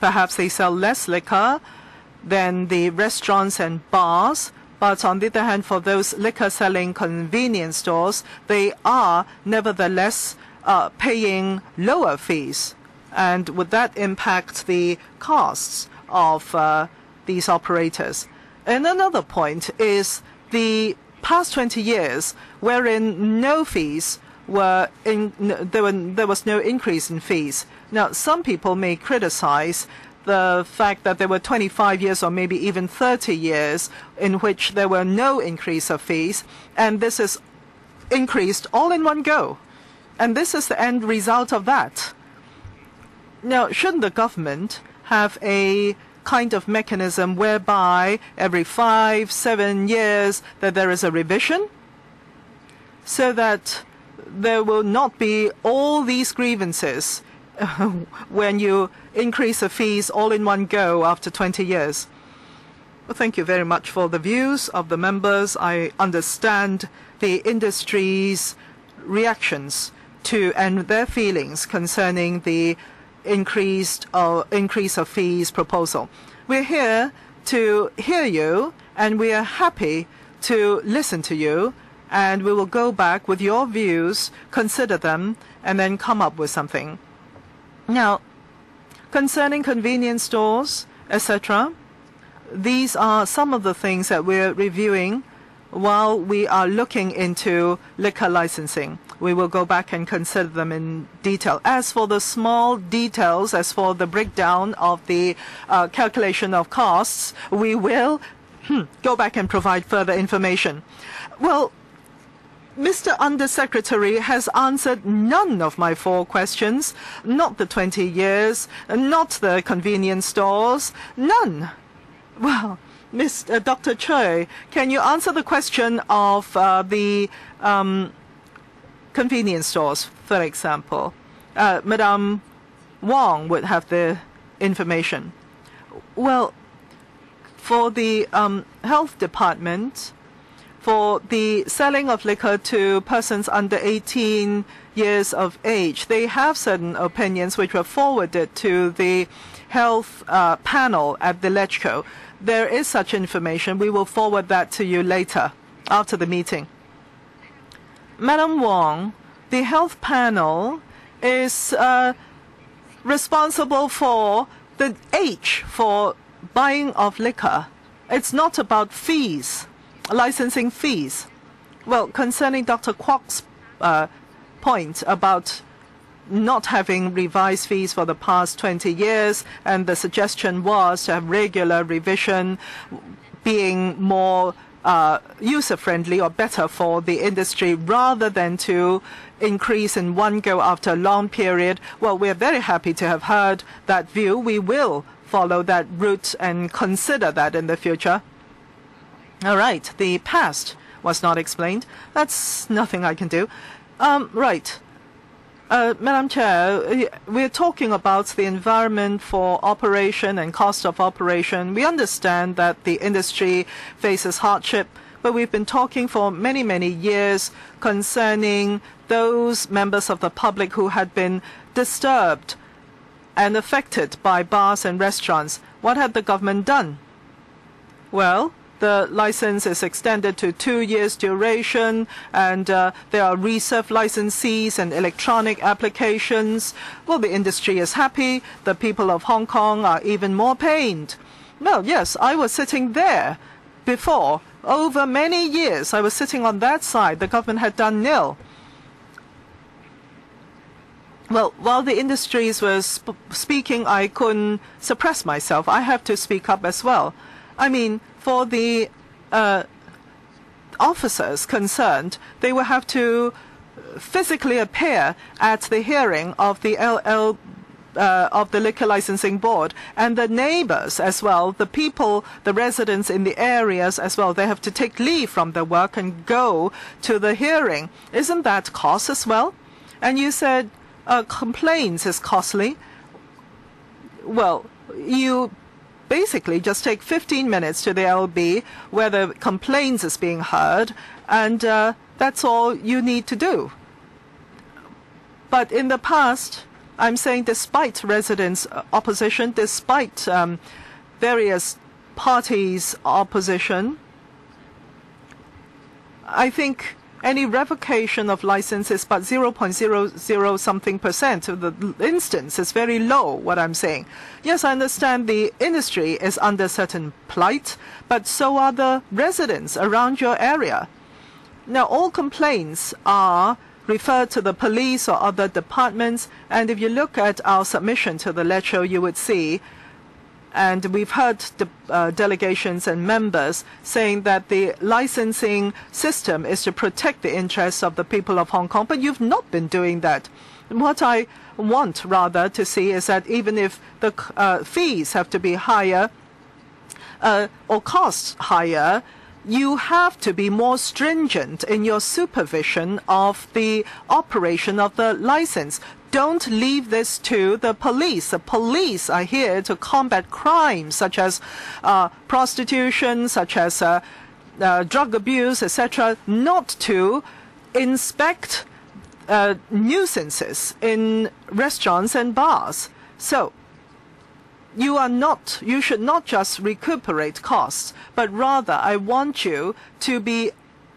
Perhaps they sell less liquor than the restaurants and bars, but on the other hand, for those liquor selling convenience stores, they are nevertheless paying lower fees. And would that impact the costs of these operators? And another point is the past 20 years, wherein no fees were there was no increase in fees. Now, some people may criticize the fact that there were 25 years or maybe even 30 years in which there were no increase of fees, and this is increased all in one go. And this is the end result of that. Now, shouldn't the government have a kind of mechanism whereby every 5-7 years that there is a revision, so that there will not be all these grievances when you increase the fees all in one go after 20 years? Well, thank you very much for the views of the members. I understand the industry's reactions to and their feelings concerning the increase of fees proposal. We're here to hear you, and we are happy to listen to you, and we will go back with your views, consider them, and then come up with something. Now, concerning convenience stores, etc., these are some of the things that we're reviewing while we are looking into liquor licensing. We will go back and consider them in detail. As for the small details, as for the breakdown of the calculation of costs, we will go back and provide further information. Well, Mr. Undersecretary has answered none of my 4 questions, not the 20 years, not the convenience stores, none. Well, Dr. Choi, can you answer the question of the convenience stores, for example? Madam Wong would have the information. Well, for the health department, for the selling of liquor to persons under 18 years of age, they have certain opinions which were forwarded to the health panel at the LegCo. There is such information. We will forward that to you later, after the meeting. Madam Wong, the health panel is responsible for the age for buying of liquor. It's not about fees, licensing fees. Well, concerning Dr. Kwok's point about not having revised fees for the past 20 years, and the suggestion was to have regular revision, being more user-friendly or better for the industry rather than to increase in one go after a long period. Well, we're very happy to have heard that view. We will follow that route and consider that in the future. All right, the past was not explained. That's nothing I can do. Right. Madam Chair, we're talking about the environment for operation and cost of operation. We understand that the industry faces hardship, but we've been talking for many, many years concerning those members of the public who had been disturbed and affected by bars and restaurants. What had the government done? Well, the license is extended to 2 years duration, and there are reserve licensees and electronic applications. Well, the industry is happy. The people of Hong Kong are even more pained. Well, yes, I was sitting there before. Over many years, I was sitting on that side. The government had done nil. Well, while the industries were speaking, I couldn't suppress myself. I have to speak up as well. I mean, for the officers concerned, they will have to physically appear at the hearing of the of the Liquor Licensing Board, and the neighbors as well, the people, the residents in the areas as well, they have to take leave from their work and go to the hearing. Isn't that cost as well? And you said complaints is costly. Well, you basically just take 15 minutes to the LB where the complaints is being heard, and that's all you need to do. But in the past, I'm saying despite residents' opposition, despite various parties' opposition, I think any revocation of license is but 0.00 something% of the instance. Is very low, what I'm saying. Yes, I understand the industry is under certain plight, but so are the residents around your area. Now, all complaints are referred to the police or other departments, and if you look at our submission to the LegCo, you would see, and we've heard delegations and members saying that the licensing system is to protect the interests of the people of Hong Kong, but you've not been doing that. What I want rather to see is that even if the fees have to be higher or costs higher, you have to be more stringent in your supervision of the operation of the license. Don't leave this to the police. The police are here to combat crimes such as prostitution, such as drug abuse, etc., not to inspect nuisances in restaurants and bars. So you should not just recuperate costs, but rather I want you to be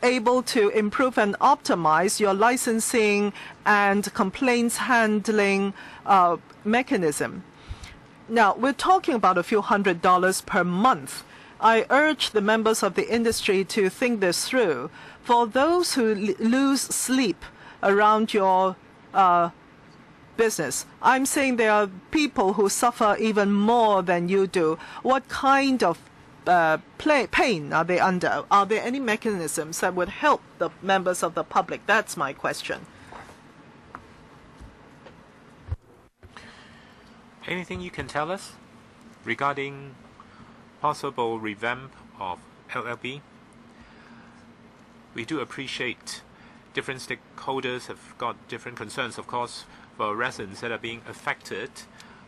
able to improve and optimize your licensing and complaints handling mechanism. Now, we're talking about a few $100s per month. I urge the members of the industry to think this through. For those who lose sleep around your business, I'm saying there are people who suffer even more than you do. What kind of pain are they under? Are there any mechanisms that would help the members of the public? That's my question. Anything you can tell us regarding possible revamp of LLB? We do appreciate different stakeholders have got different concerns, of course, for residents that are being affected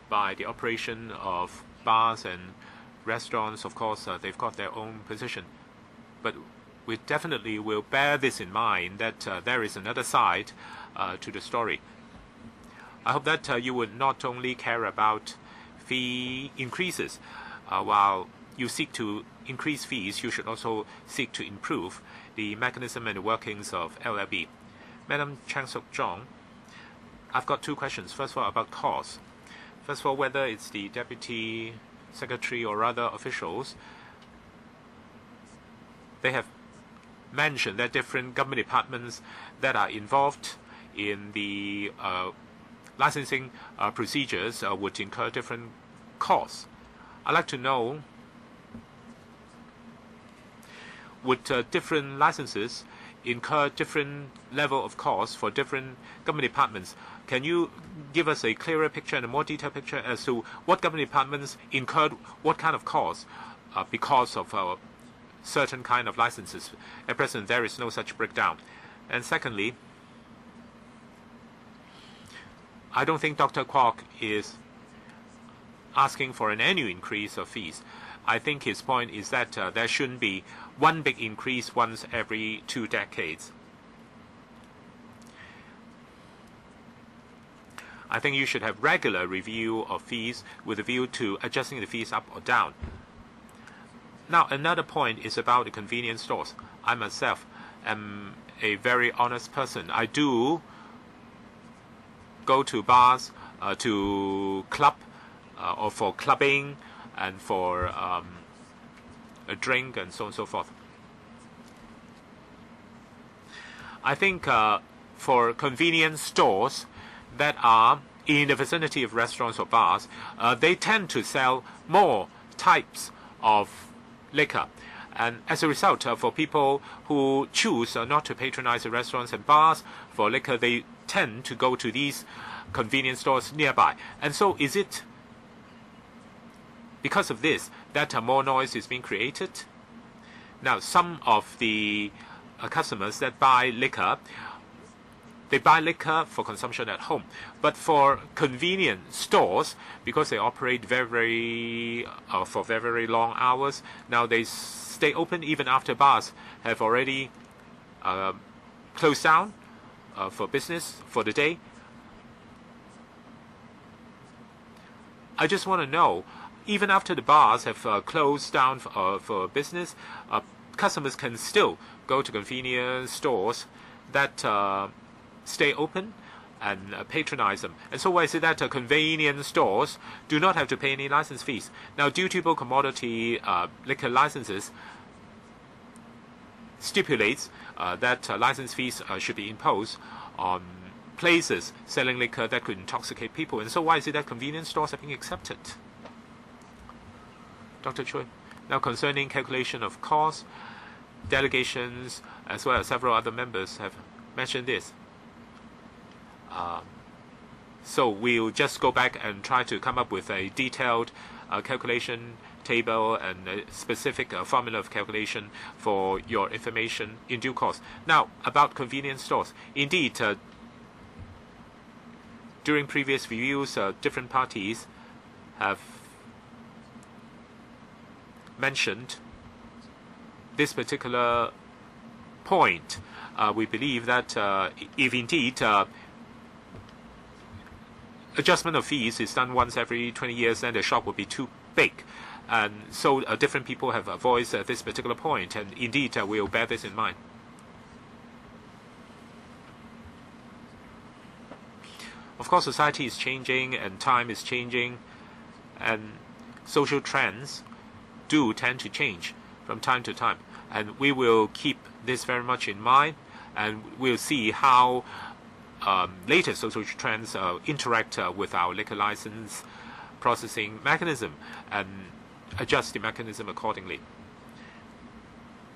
by the operation of bars and restaurants. Of course, they've got their own position. But we definitely will bear this in mind, that there is another side to the story. I hope that you would not only care about fee increases. While you seek to increase fees, you should also seek to improve the mechanism and the workings of LLB. Madam Chang Sok Jong, I've got two questions. First of all, about cost. First of all, whether it's the deputy secretary or other officials, they have mentioned that different government departments that are involved in the licensing procedures would incur different costs. I'd like to know, would different licenses incur different level of costs for different government departments. Can you give us a clearer picture and a more detailed picture as to what government departments incurred what kind of costs because of certain kind of licenses? At present, there is no such breakdown. And secondly, I don't think Dr. Kwok is asking for an annual increase of fees. I think his point is that there shouldn't be one big increase once every 2 decades. I think you should have regular review of fees with a view to adjusting the fees up or down. Now, another point is about the convenience stores. I myself am a very honest person. I do go to bars, to club, or for clubbing, and for a drink, and so on and so forth. I think for convenience stores that are in the vicinity of restaurants or bars, they tend to sell more types of liquor. And as a result, for people who choose not to patronize the restaurants and bars for liquor, they tend to go to these convenience stores nearby. And so is it because of this that more noise is being created? Now, some of the customers that buy liquor, they buy liquor for consumption at home. But for convenience stores, because they operate for very long hours, now they stay open even after bars have already closed down for business for the day. I just want to know, even after the bars have closed down for business, customers can still go to convenience stores that stay open and patronize them. And so why is it that convenience stores do not have to pay any license fees? Now, dutiable commodity liquor licenses stipulates that license fees should be imposed on places selling liquor that could intoxicate people. And so why is it that convenience stores are being accepted? Dr. Choi. Now, concerning calculation of costs, delegations as well as several other members have mentioned this. So we'll just go back and try to come up with a detailed calculation table and a specific formula of calculation for your information in due course. Now, about convenience stores. Indeed, during previous reviews, different parties have mentioned this particular point. We believe that if indeed adjustment of fees is done once every 20 years, then the shock would be too big. And so different people have voiced this particular point, and indeed we'll bear this in mind. Of course, society is changing and time is changing, and social trends do tend to change from time to time. And we will keep this very much in mind, and we'll see how latest social trends interact with our liquor license processing mechanism and adjust the mechanism accordingly.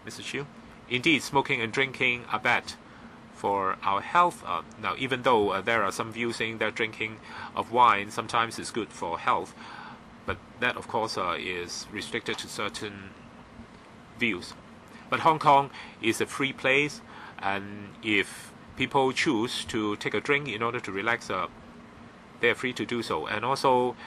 Mr. Chiu, indeed, smoking and drinking are bad for our health. Now, even though there are some views saying that drinking of wine sometimes is good for health, but that, of course, is restricted to certain views. But Hong Kong is a free place, and if people choose to take a drink in order to relax, they are free to do so. And also,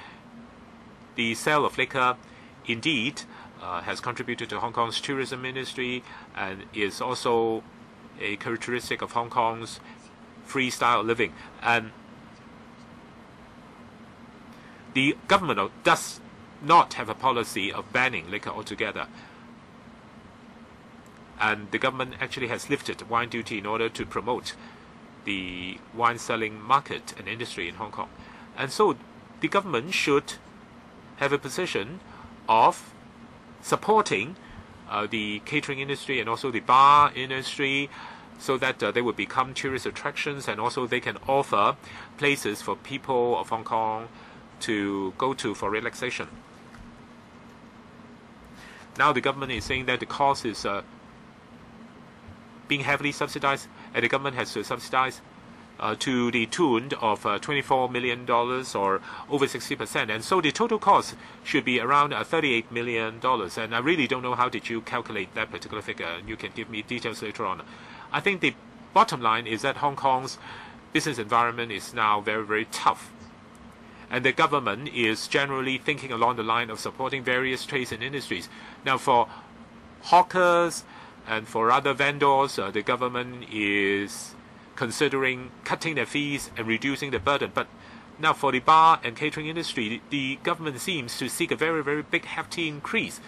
the sale of liquor indeed has contributed to Hong Kong's tourism industry and is also a characteristic of Hong Kong's free style of living. And the government does not have a policy of banning liquor altogether. And the government actually has lifted wine duty in order to promote the wine selling market and industry in Hong Kong. And so the government should have a position of supporting the catering industry and also the bar industry, so that they will become tourist attractions, and also they can offer places for people of Hong Kong to go to for relaxation. Now the government is saying that the cost is being heavily subsidized, and the government has to subsidize to the tune of $24 million or over 60%. And so the total cost should be around $38 million. And I really don't know how did you calculate that particular figure. You can give me details later on. I think the bottom line is that Hong Kong's business environment is now very, very tough. And the government is generally thinking along the line of supporting various trades and industries. Now, for hawkers and for other vendors, the government is considering cutting their fees and reducing the burden. But now for the bar and catering industry, the government seems to seek a very, very big, hefty increase.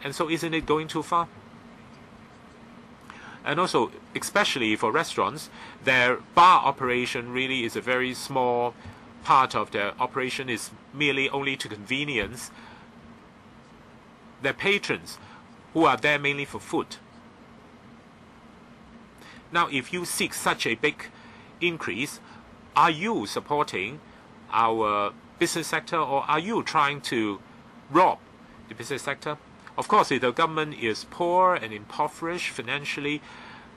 And so isn't it going too far? And also, especially for restaurants, their bar operation really is a very small part of their operation, is merely only to convenience their patrons who are there mainly for food. Now, if you seek such a big increase, are you supporting our business sector, or are you trying to rob the business sector? Of course, if the government is poor and impoverished financially,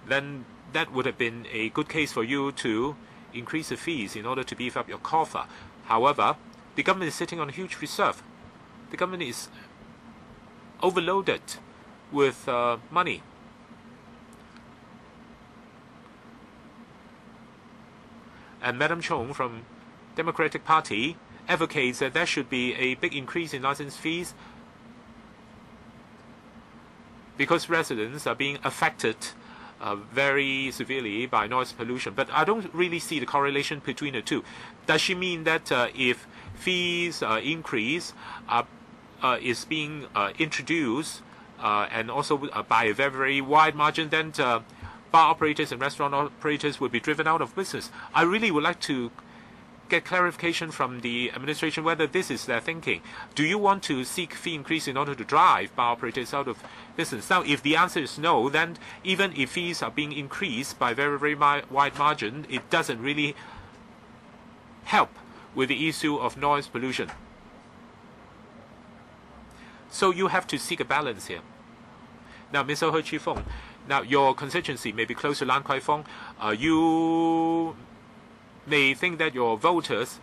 then that would have been a good case for you to increase the fees in order to beef up your coffer. However, the government is sitting on a huge reserve. The government is overloaded with money. And Madam Chong from Democratic Party advocates that there should be a big increase in license fees because residents are being affected very severely by noise pollution. But I don't really see the correlation between the two. Does she mean that if fees increase is being introduced and also by a very, very wide margin, then bar operators and restaurant operators will be driven out of business? I really would like to get clarification from the administration whether this is their thinking. Do you want to seek fee increase in order to drive bar operators out of business? Now, if the answer is no, then even if fees are being increased by very, very wide margin, it doesn't really help with the issue of noise pollution. So you have to seek a balance here. Now, Mr. He Chi-fong, now your constituency may be close to Lan Kwai Fong. You may think that your voters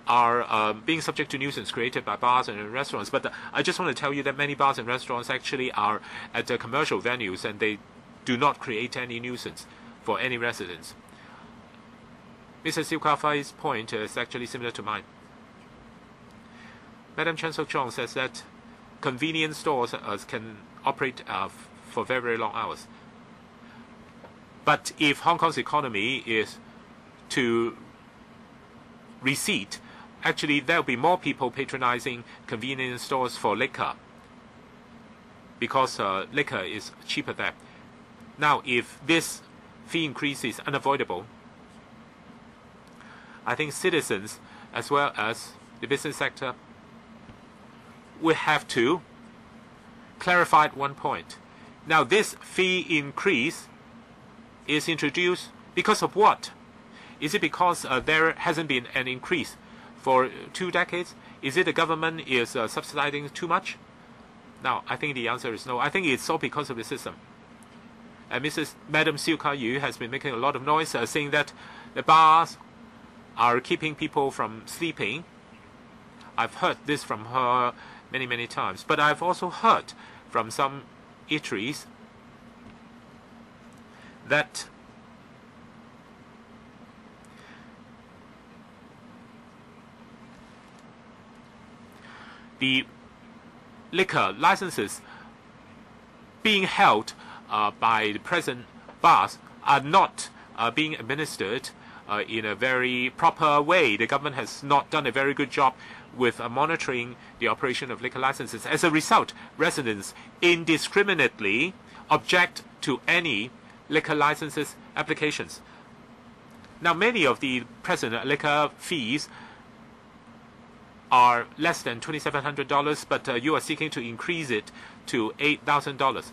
are being subject to nuisance created by bars and restaurants. But I just want to tell you that many bars and restaurants actually are at the commercial venues and they do not create any nuisance for any residents. Mr. Siu Ka-fai's point is actually similar to mine. Madam Chen Sok-chong says that convenience stores can operate for very, very long hours. But if Hong Kong's economy is to recede, actually there will be more people patronizing convenience stores for liquor because liquor is cheaper there. Now, if this fee increase is unavoidable, I think citizens as well as the business sector will have to clarify one point. Now, this fee increase is introduced because of what? Is it because there hasn't been an increase for 2 decades? Is it the government is subsidizing too much? Now, I think the answer is no. I think it's all because of the system. And Madam Siu Ka-yu has been making a lot of noise saying that the bars are keeping people from sleeping. I've heard this from her many, many times. But I've also heard from some eateries that the liquor licenses being held by the present bars are not being administered in a very proper way. The government has not done a very good job with monitoring the operation of liquor licenses. As a result, residents indiscriminately object to any liquor licenses applications. Now, many of the present liquor fees are less than $2,700, but you are seeking to increase it to $8,000.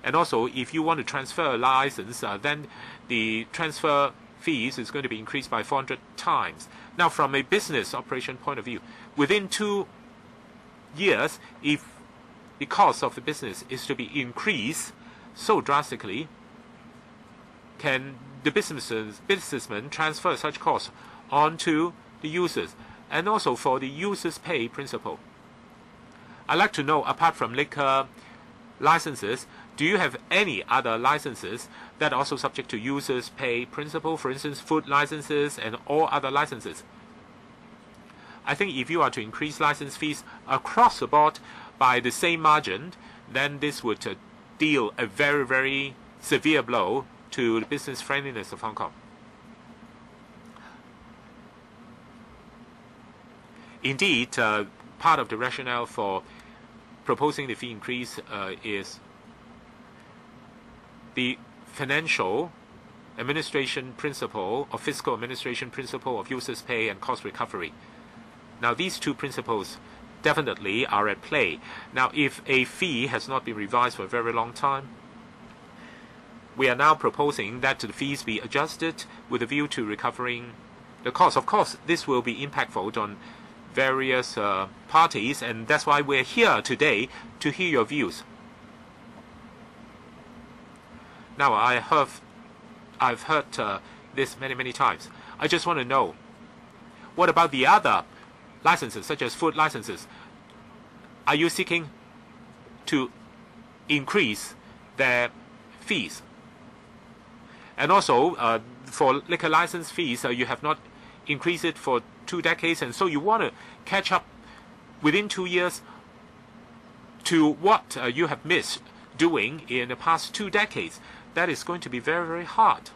And also, if you want to transfer a license, then the transfer fees is going to be increased by 400 times. Now, from a business operation point of view, within 2 years, if the cost of the business is to be increased so drastically, can the businessmen transfer such costs onto the users? And also for the users pay principle, I'd like to know, apart from liquor licenses, do you have any other licenses that are also subject to users pay principle, for instance, food licenses and all other licenses? I think if you are to increase license fees across the board by the same margin, then this would deal a very, very severe blow to the business friendliness of Hong Kong. Indeed, part of the rationale for proposing the fee increase is the financial administration principle or fiscal administration principle of users pay and cost recovery. Now, these two principles definitely are at play. Now, if a fee has not been revised for a very long time, we are now proposing that the fees be adjusted with a view to recovering the cost. Of course, this will be impactful on various parties, and that's why we're here today to hear your views. Now, I've heard this many times. I just want to know, what about the other licenses, such as food licenses? Are you seeking to increase their fees? And also, for liquor license fees, you have not increased it for 2 decades, and so you want to catch up within 2 years to what you have missed doing in the past 2 decades. That is going to be very, very hard.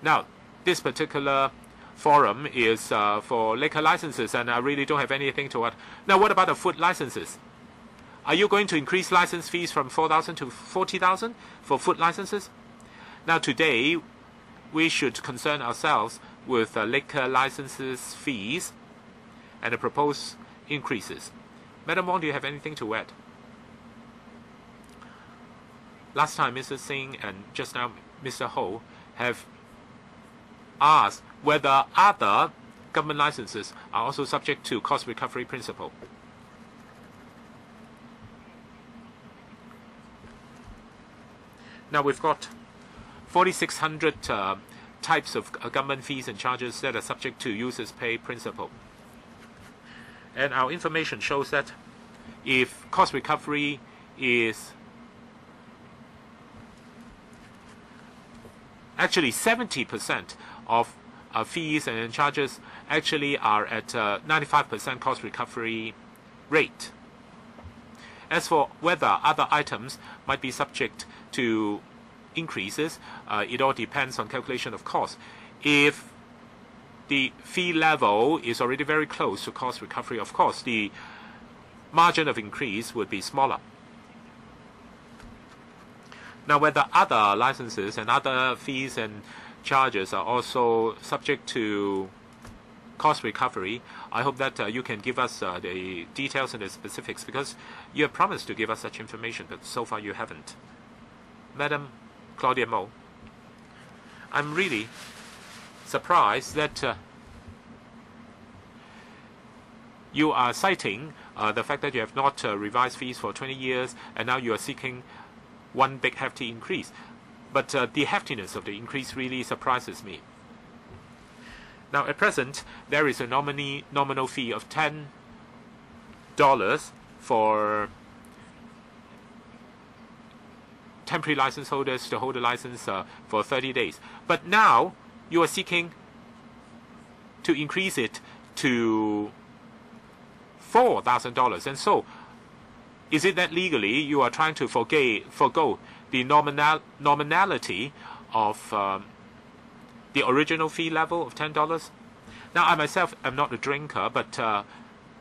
Now, this particular forum is for liquor licenses, and I really don't have anything to add. Now, what about the food licenses? Are you going to increase license fees from 4,000 to 40,000 for food licenses? Now, today, we should concern ourselves with liquor licenses fees and the proposed increases. Madam Wong, do you have anything to add? Last time, Mr. Singh and just now Mr. Ho have asked whether other government licenses are also subject to cost recovery principle. Now, we've got 4,600 types of government fees and charges that are subject to users pay principle. And our information shows that if cost recovery is actually 70% of fees and charges actually are at 95% cost recovery rate. As for whether other items might be subject to increases, it all depends on calculation of cost. If the fee level is already very close to cost recovery, of course, the margin of increase would be smaller. Now, whether other licenses and other fees and charges are also subject to cost recovery, I hope that you can give us the details and the specifics, because you have promised to give us such information, but so far you haven't. Madam Claudia Mo, I'm really surprised that you are citing the fact that you have not revised fees for 20 years, and now you are seeking one big hefty increase. But the heftiness of the increase really surprises me. Now, at present, there is a nominal fee of $10 for temporary license holders to hold a license for 30 days. But now, you are seeking to increase it to $4,000. And so, is it that legally you are trying to forgo the nominality of the original fee level of $10? Now, I myself am not a drinker, but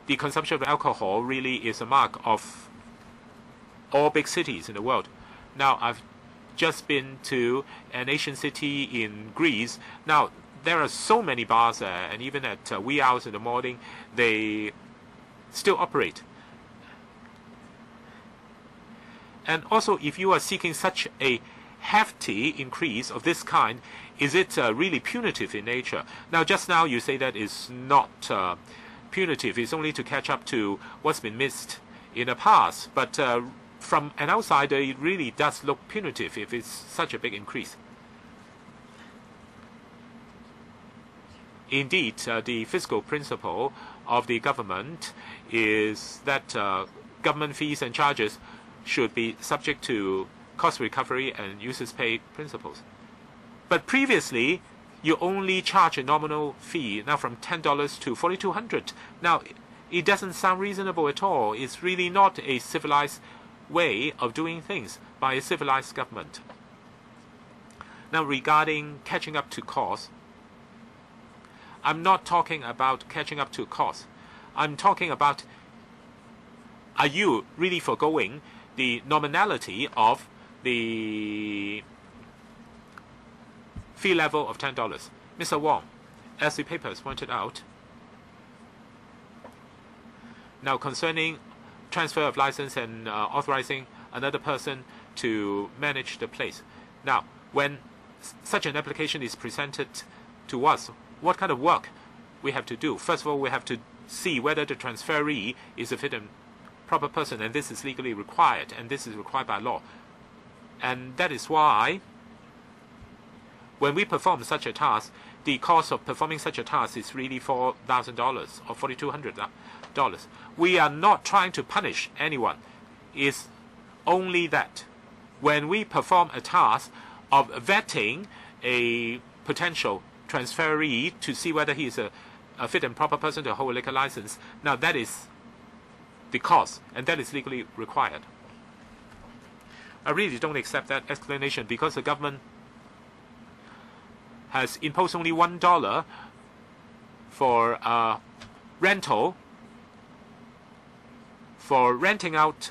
the consumption of alcohol really is a mark of all big cities in the world. Now, I've just been to an Asian city in Greece. Now, there are so many bars there, and even at wee hours in the morning, they still operate. And also, if you are seeking such a hefty increase of this kind, is it really punitive in nature? Now, just now you say that it's not punitive. It's only to catch up to what's been missed in the past, but from an outsider, it really does look punitive if it's such a big increase. Indeed, the fiscal principle of the government is that government fees and charges should be subject to cost recovery and users pay principles. But previously, you only charge a nominal fee, now from $10 to $4,200. Now, it doesn't sound reasonable at all. It's really not a civilized way of doing things by a civilized government. Now, regarding catching up to costs, I'm not talking about catching up to costs. I'm talking about, are you really foregoing the nominality of the fee level of $10? Mr. Wong, as the papers pointed out, now concerning transfer of license and authorizing another person to manage the place. Now, when such an application is presented to us, what kind of work we have to do? First of all, we have to see whether the transferee is a fit and proper person, and this is legally required, and this is required by law. And that is why when we perform such a task, the cost of performing such a task is really $4,000 or $4,200. We are not trying to punish anyone. It's only that when we perform a task of vetting a potential transferee to see whether he is a fit and proper person to hold a liquor license, now that is the cost, and that is legally required. I really don't accept that explanation because the government has imposed only $1 for rental, for renting out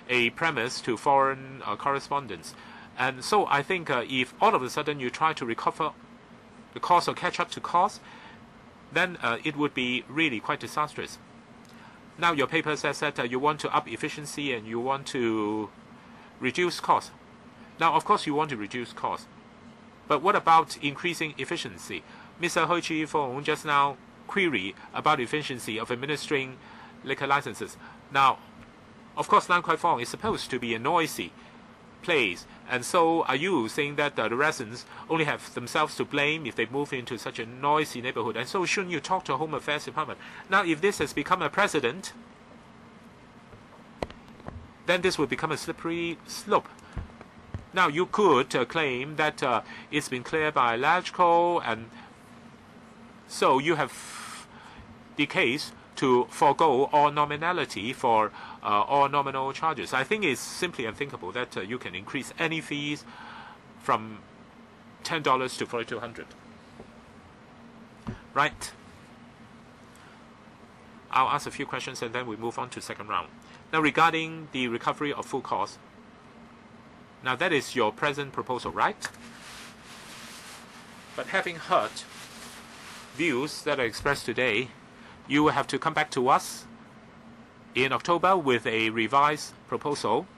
a premise to foreign correspondents. And so I think if all of a sudden you try to recover the cost or catch up to cost, then it would be really quite disastrous. Now your paper says that you want to up efficiency and you want to reduce costs. Now, of course, you want to reduce costs. But what about increasing efficiency? Mr. Hui Chi-Fong just now queried about efficiency of administering liquor licenses. Now, of course, Lan Kwai Fong is supposed to be a noisy place. And so are you saying that the residents only have themselves to blame if they move into such a noisy neighborhood? And so shouldn't you talk to Home Affairs Department? Now, if this has become a precedent, then this will become a slippery slope. Now, you could claim that it's been cleared by LegCo, and so you have the case to forego all nominality for all nominal charges. I think it's simply unthinkable that you can increase any fees from $10 to $4,200. Right. I'll ask a few questions and then we move on to second round. Now, regarding the recovery of full cost, now that is your present proposal, right? But having heard views that are expressed today, you will have to come back to us in October with a revised proposal,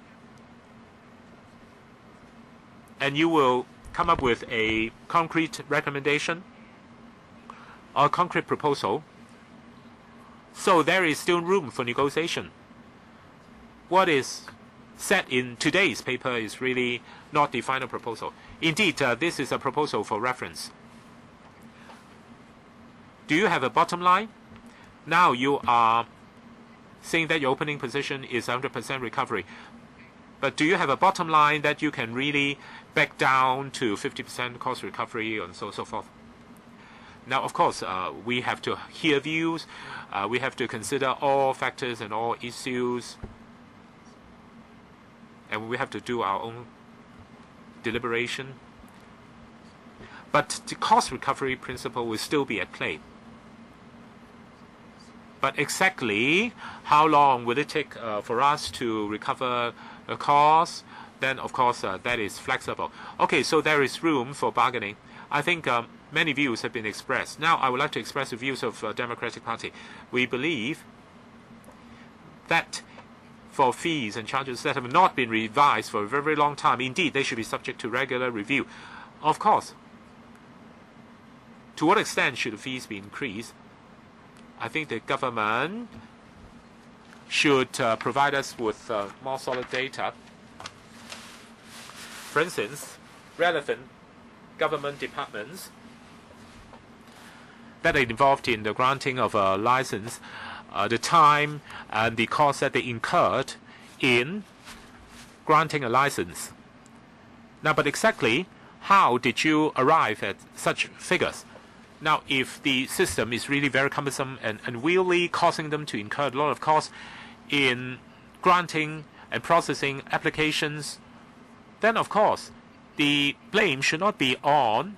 and you will come up with a concrete recommendation or concrete proposal. So there is still room for negotiation. What is set in today's paper is really not the final proposal. Indeed, this is a proposal for reference. Do you have a bottom line? Now you are saying that your opening position is 100% recovery. But do you have a bottom line that you can really back down to 50% cost recovery and so forth? Now, of course, we have to hear views. We have to consider all factors and all issues. And we have to do our own deliberation. But the cost recovery principle will still be at play. But exactly how long will it take for us to recover the cost? Then, of course, that is flexible. Okay, so there is room for bargaining. I think many views have been expressed. Now, I would like to express the views of Democratic Party. We believe that for fees and charges that have not been revised for a very, very long time, indeed, they should be subject to regular review. Of course, to what extent should the fees be increased? I think the government should provide us with more solid data. For instance, relevant government departments that are involved in the granting of a license, the time and the cost that they incurred in granting a license. Now, but exactly how did you arrive at such figures? Now, if the system is really very cumbersome and unwieldy, causing them to incur a lot of costs in granting and processing applications, then of course the blame should not be on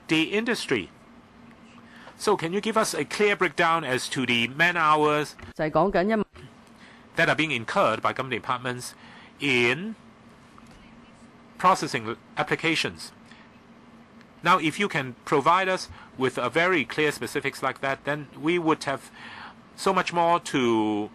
the industry. So can you give us a clear breakdown as to the man-hours that are being incurred by government departments in processing applications? Now, if you can provide us with a very clear specifics like that, then we would have so much more to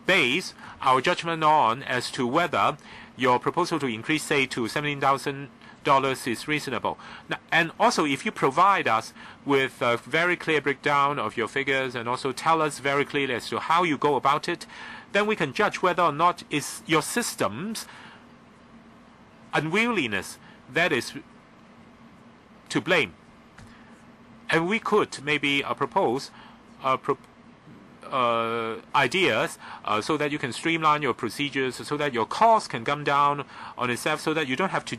base our judgment on as to whether your proposal to increase, say, to $17,000 is reasonable. Now, and also, if you provide us with a very clear breakdown of your figures and also tell us very clearly as to how you go about it, then we can judge whether or not is your system's unwieldiness that is to blame. And we could maybe propose ideas so that you can streamline your procedures, so that your costs can come down on itself, so that you don't have to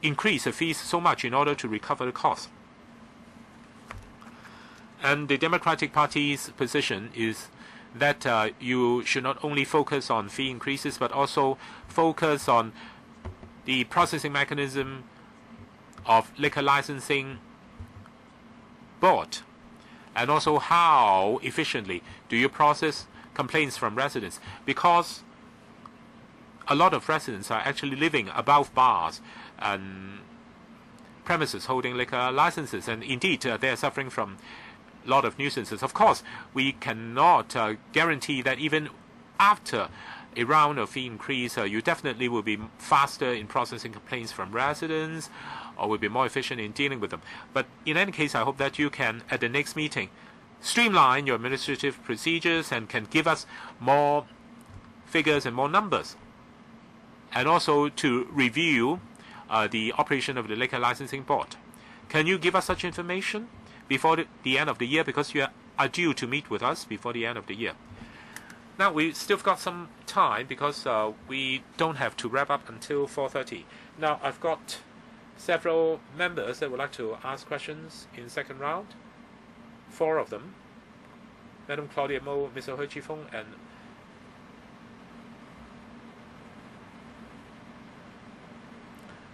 increase the fees so much in order to recover the cost. And the Democratic Party's position is that you should not only focus on fee increases, but also focus on the processing mechanism of liquor licensing board, and also how efficiently do you process complaints from residents, because a lot of residents are actually living above bars and premises holding liquor licenses, and indeed they are suffering from a lot of nuisances. Of course, we cannot guarantee that even after a round of fee increase, you definitely will be faster in processing complaints from residents, or will be more efficient in dealing with them. But in any case, I hope that you can, at the next meeting, streamline your administrative procedures and can give us more figures and more numbers. And also to review the operation of the Liquor Licensing Board. Can you give us such information before the end of the year? Because you are due to meet with us before the end of the year. Now, we still got some time because we don't have to wrap up until 4:30. Now, I've got several members that would like to ask questions in second round. 4 of them. Madam Claudia Mo, Mr. He Chi-fung, and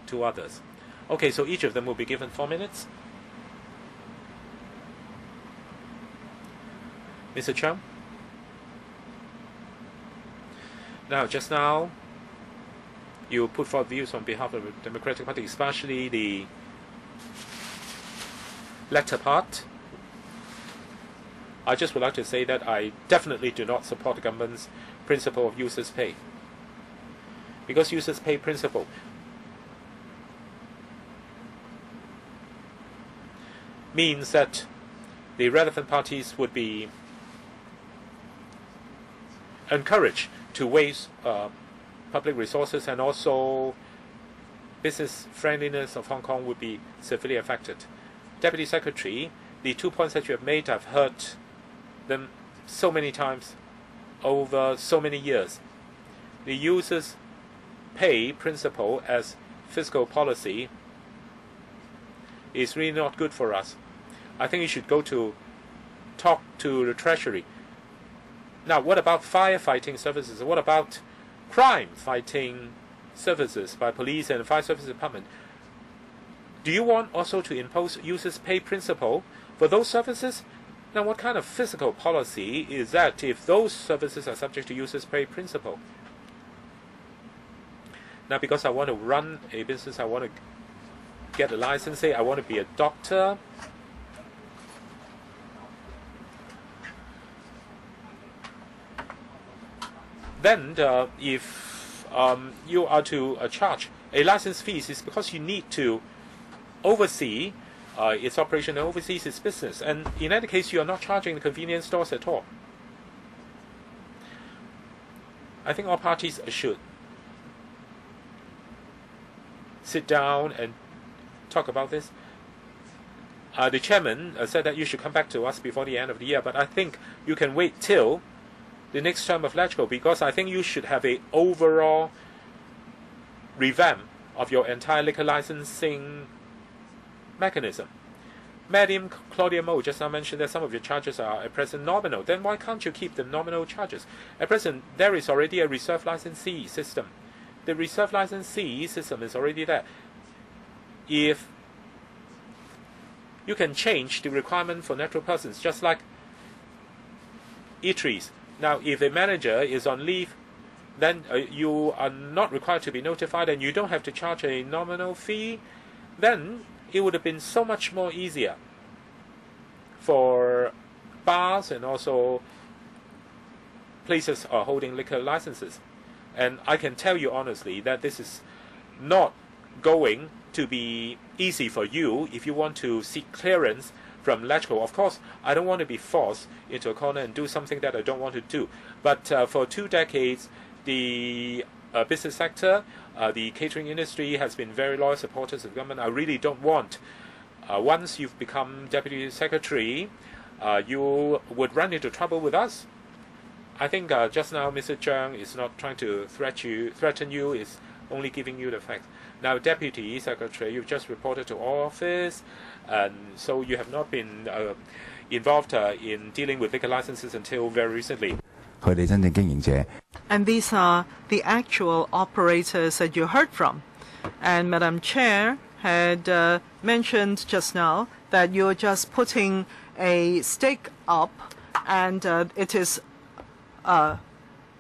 two others. Okay, so each of them will be given 4 minutes. Mr. Chung? Now, just now, you put forth views on behalf of the Democratic Party, especially the latter part. I just would like to say that I definitely do not support the government's principle of users pay. Because users pay principle means that the relevant parties would be encouraged to waste public resources, and also business friendliness of Hong Kong would be severely affected. Deputy Secretary, the 2 points that you have made, I've heard them so many times over so many years. The users pay principle as fiscal policy is really not good for us. I think you should go to talk to the Treasury. Now, what about firefighting services? What about crime fighting services by police and fire service department? Do you want also to impose users pay principle for those services? Now, what kind of fiscal policy is that if those services are subject to users pay principle? Now, because I want to run a business, I want to get a license, say I want to be a doctor, then if you are to charge a license fee, it's because you need to oversee its operation overseas is business. And in any case, you are not charging the convenience stores at all. I think all parties should sit down and talk about this. The chairman said that you should come back to us before the end of the year, but I think you can wait till the next term of LegCo, because I think you should have an overall revamp of your entire liquor licensing mechanism. Madam Claudia Mo just now mentioned that some of your charges are at present nominal. Then why can't you keep the nominal charges? At present, there is already a reserve licensee system. The reserve licensee system is already there. If you can change the requirement for natural persons, just like eateries. Now, if a manager is on leave, then you are not required to be notified and you don't have to charge a nominal fee, then it would have been so much more easier for bars and also places holding liquor licenses. And I can tell you honestly that this is not going to be easy for you if you want to seek clearance from LegCo. Of course, I don't want to be forced into a corner and do something that I don't want to do. But for 2 decades, the business sector, the catering industry has been very loyal supporters of government. I really don't want, once you've become Deputy Secretary, you would run into trouble with us. I think just now Mr. Zhang is not trying to threaten you, is only giving you the facts. Now, Deputy Secretary, you've just reported to office, and so you have not been involved in dealing with liquor licenses until very recently. And these are the actual operators that you heard from. And Madam Chair had mentioned just now that you're just putting a stake up and it is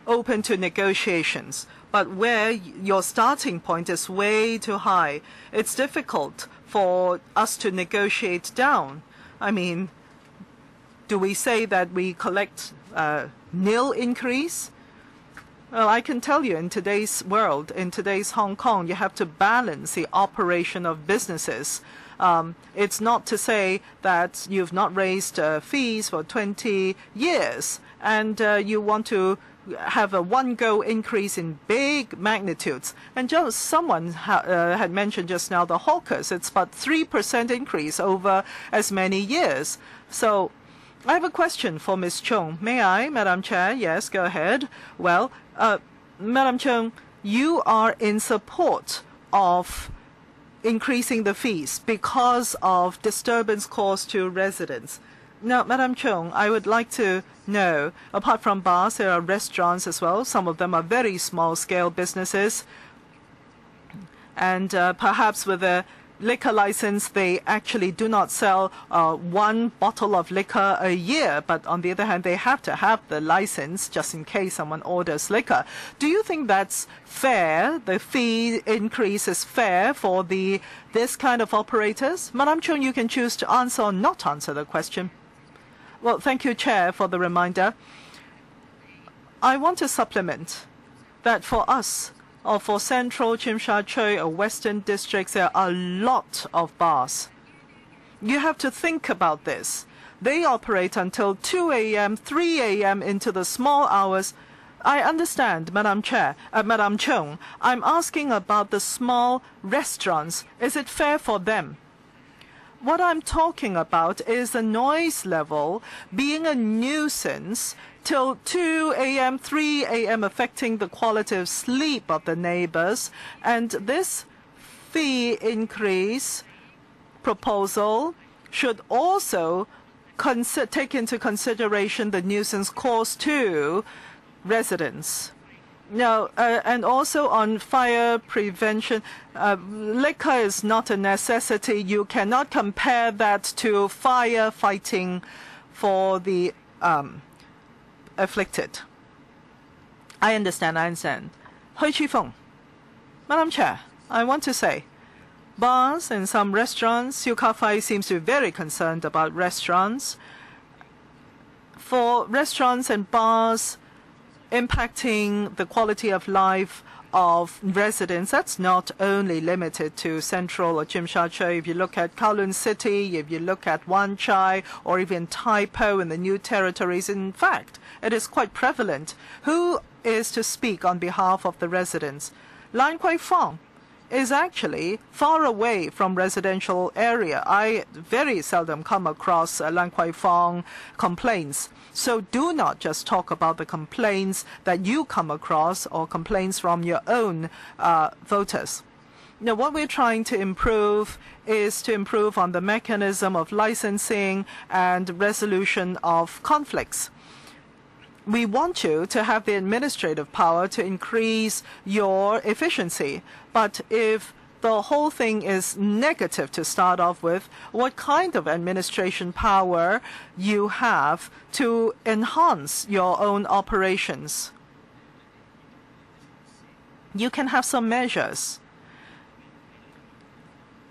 open to negotiations. But where your starting point is way too high, it's difficult for us to negotiate down. I mean, do we say that we collect nil increase? Well, I can tell you in today's world, in today's Hong Kong, you have to balance the operation of businesses. It's not to say that you've not raised fees for 20 years and you want to have a one-go increase in big magnitudes. And just someone had mentioned just now the hawkers. It's about 3% increase over as many years. So I have a question for Ms. Chung. May I, Madam Chair? Yes, go ahead. Well, Madam Chung, you are in support of increasing the fees because of disturbance caused to residents. Now, Madam Chung, I would like to know, apart from bars, there are restaurants as well. Some of them are very small-scale businesses. And perhaps with a liquor license, they actually do not sell 1 bottle of liquor a year. But on the other hand, they have to have the license just in case someone orders liquor. Do you think that's fair? The fee increase is fair for this kind of operators? Madam Chung, you can choose to answer or not answer the question. Well, thank you, Chair, for the reminder. I want to supplement that for us, or for Central, Tsim Sha Tsui, or Western districts, there are a lot of bars. You have to think about this. They operate until 2 a.m., 3 a.m. into the small hours. I understand, Madam Chair, Madam Chung. I'm asking about the small restaurants. Is it fair for them? What I'm talking about is the noise level being a nuisance till 2 a.m., 3 a.m., affecting the quality of sleep of the neighbors. And this fee increase proposal should also take into consideration the nuisance caused to residents. Now, and also on fire prevention, liquor is not a necessity. You cannot compare that to firefighting for the afflicted. I understand. Hui Chi-feng. Madam Chair, I want to say, bars and some restaurants, Siu Ka-fai seems to be very concerned about restaurants. For restaurants and bars, impacting the quality of life of residents. That's not only limited to Central or Tsim Sha Tsui. If you look at Kowloon City, if you look at Wan Chai, or even Tai Po in the New Territories, in fact, it is quite prevalent. Who is to speak on behalf of the residents? Lan Kwai Fong is actually far away from residential area. I very seldom come across Lan Kwai Fong complaints. So do not just talk about the complaints that you come across or complaints from your own voters. Now, what we're trying to improve is to improve on the mechanism of licensing and resolution of conflicts. We want you to have the administrative power to increase your efficiency. But if the whole thing is negative to start off with, what kind of administration power you have to enhance your own operations? You can have some measures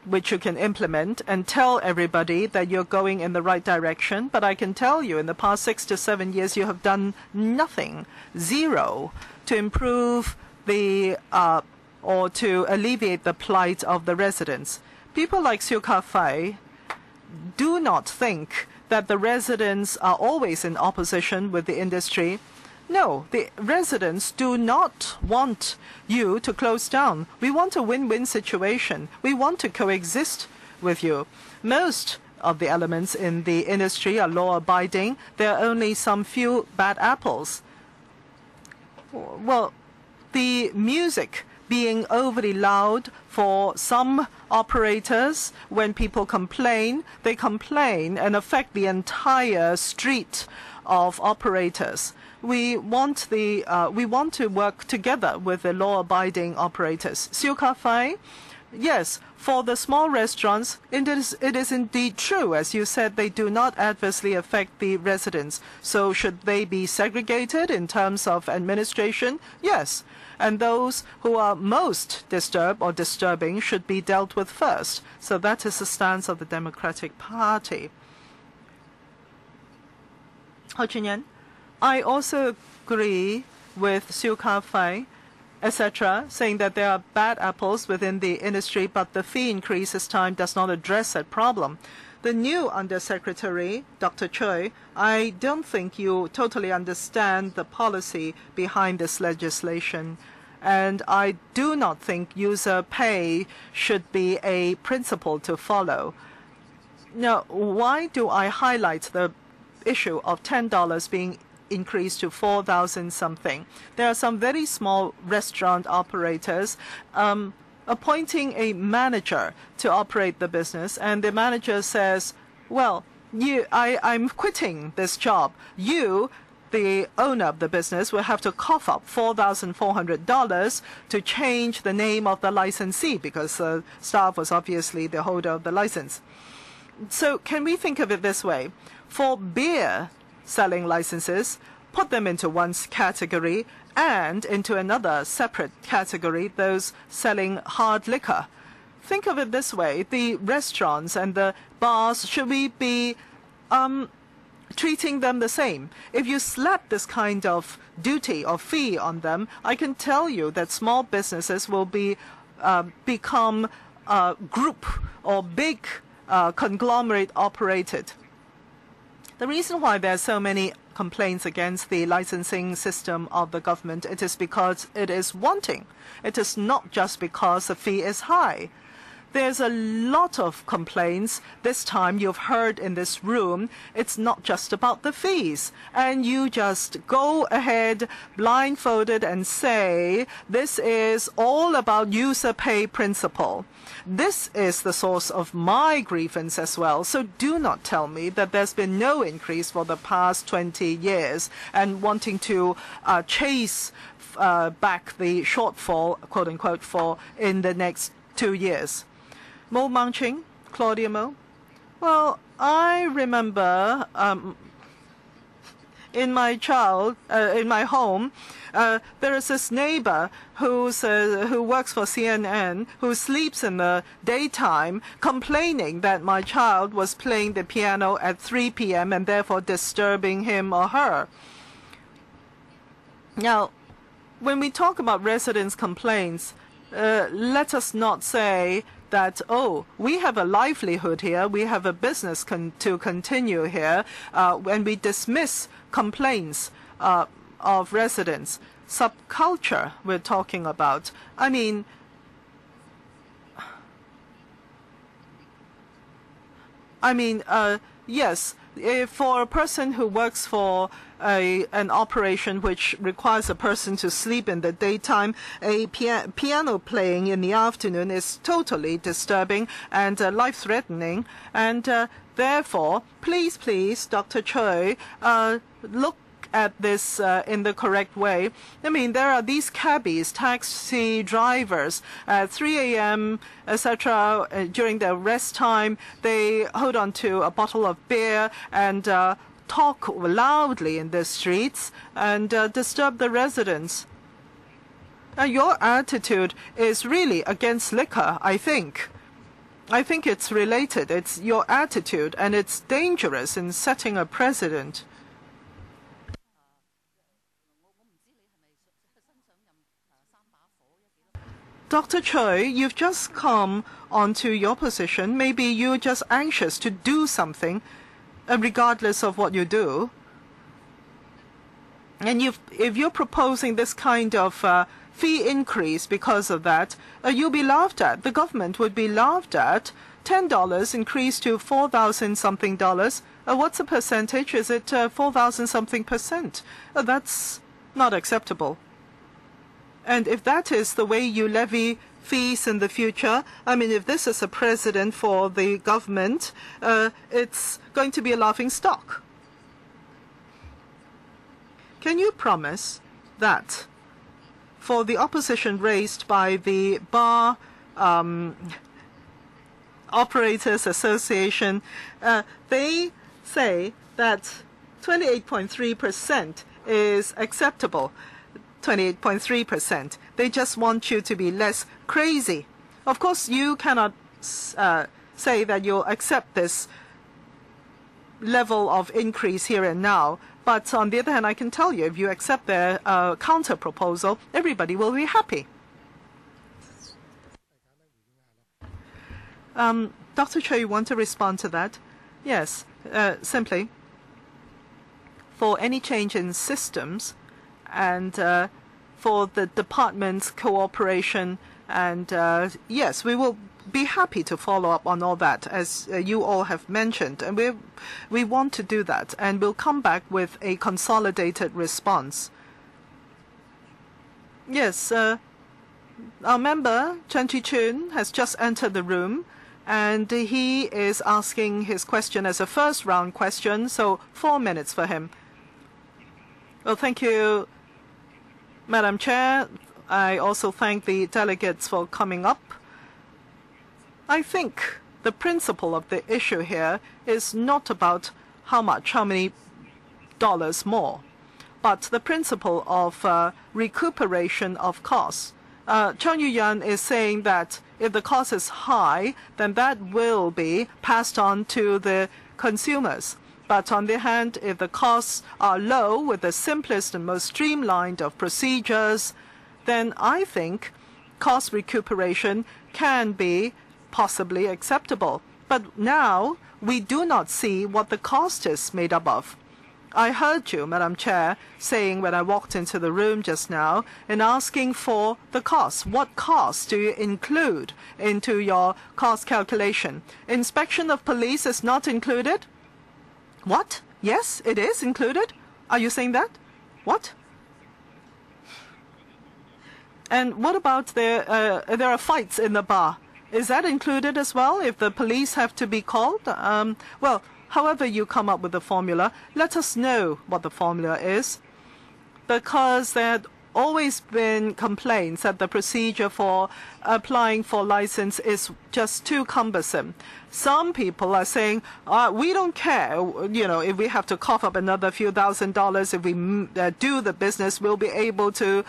which you can implement and tell everybody that you're going in the right direction. But I can tell you, in the past 6 to 7 years, you have done nothing, zero, to improve the or to alleviate the plight of the residents. People like Siu Ka Fai do not think that the residents are always in opposition with the industry. No, the residents do not want you to close down. We want a win-win situation. We want to coexist with you. Most of the elements in the industry are law-abiding. There are only some few bad apples. Well, the music being overly loud for some operators, when people complain, they complain and affect the entire street of operators. We want to work together with the law-abiding operators. Siu Ka Fai, yes, for the small restaurants, it is indeed true. As you said, they do not adversely affect the residents. So should they be segregated in terms of administration? Yes. And those who are most disturbed or disturbing should be dealt with first. So that is the stance of the Democratic Party. Ho Chun-yen, I also agree with Siu Ka Fai, etc., saying that there are bad apples within the industry, but the fee increase this time does not address that problem. The new Undersecretary, Dr. Choi, I don't think you totally understand the policy behind this legislation. And I do not think user pay should be a principle to follow. Now, why do I highlight the issue of $10 being increased to 4,000 something? There are some very small restaurant operators appointing a manager to operate the business, and the manager says, well, I'm quitting this job. You, the owner of the business, will have to cough up $4,400 to change the name of the licensee, because the staff was obviously the holder of the license. So can we think of it this way? For beer selling licenses, put them into one category and into another separate category, those selling hard liquor. Think of it this way. The restaurants and the bars, should we be treating them the same? If you slap this kind of duty or fee on them, I can tell you that small businesses will become group or big conglomerate operated. The reason why there are so many complaints against the licensing system of the government, it is because it is wanting. It is not just because the fee is high. There's a lot of complaints this time you've heard in this room. It's not just about the fees. And you just go ahead blindfolded and say, this is all about user pay principle. This is the source of my grievance as well. So do not tell me that there's been no increase for the past 20 years and wanting to chase back the shortfall, quote unquote, for in the next 2 years. Mo Mangching, Claudia Mo. Well, I remember in my home, there is this neighbor who works for CNN, who sleeps in the daytime, complaining that my child was playing the piano at 3 p.m. and therefore disturbing him or her. Now, when we talk about residents' complaints, let us not say that, oh, we have a livelihood here, we have a business to continue here, when we dismiss complaints of residents. Subculture we're talking about. I mean, yes, if for a person who works for an operation which requires a person to sleep in the daytime, a piano playing in the afternoon is totally disturbing and life-threatening. And therefore, please, Dr. Choi, look at this in the correct way. I mean, there are these cabbies, taxi drivers, at 3 a.m., etc. During their rest time, they hold on to a bottle of beer and talk loudly in the streets and disturb the residents. Your attitude is really against liquor, I think. I think it's related. It's your attitude, and it's dangerous in setting a precedent. Dr. Choi, you've just come onto your position. Maybe you're just anxious to do something, regardless of what you do. And if you're proposing this kind of fee increase because of that, you'll be laughed at. The government would be laughed at. $10 increased to $4,000 something dollars. What's the percentage? Is it 4,000 something percent? That's not acceptable. And if that is the way you levy fees in the future, I mean, if this is a precedent for the government, it's going to be a laughing stock. Can you promise that for the opposition raised by the Bar Operators Association, they say that 28.3% is acceptable? 28.3%. They just want you to be less crazy. Of course, you cannot say that you'll accept this level of increase here and now. But on the other hand, I can tell you, if you accept their counter proposal, everybody will be happy. Dr. Choi, you want to respond to that? Yes, simply, for any change in systems, and for the department's cooperation, and yes, we will be happy to follow up on all that, as you all have mentioned, and we want to do that, and we'll come back with a consolidated response. Yes, our member, Chen Chi-chun, has just entered the room, and he is asking his question as a first round question, so 4 minutes for him. Well, thank you, Madam Chair. I also thank the delegates for coming up. I think the principle of the issue here is not about how many dollars more, but the principle of recuperation of costs. Chang Yu-yan is saying that if the cost is high, then that will be passed on to the consumers. But on the other hand, if the costs are low with the simplest and most streamlined of procedures, then I think cost recuperation can be possibly acceptable. But now we do not see what the cost is made up of. I heard you, Madam Chair, saying when I walked into the room just now and asking for the cost. What cost do you include into your cost calculation? Inspection of police is not included? What? Yes, it is included? Are you saying that? What? And what about there are fights in the bar? Is that included as well if the police have to be called? Well, however you come up with the formula, let us know what the formula is, because there had always been complaints that the procedure for applying for license is just too cumbersome. Some people are saying, we don't care, if we have to cough up another few $1,000s, if we do the business, we'll be able to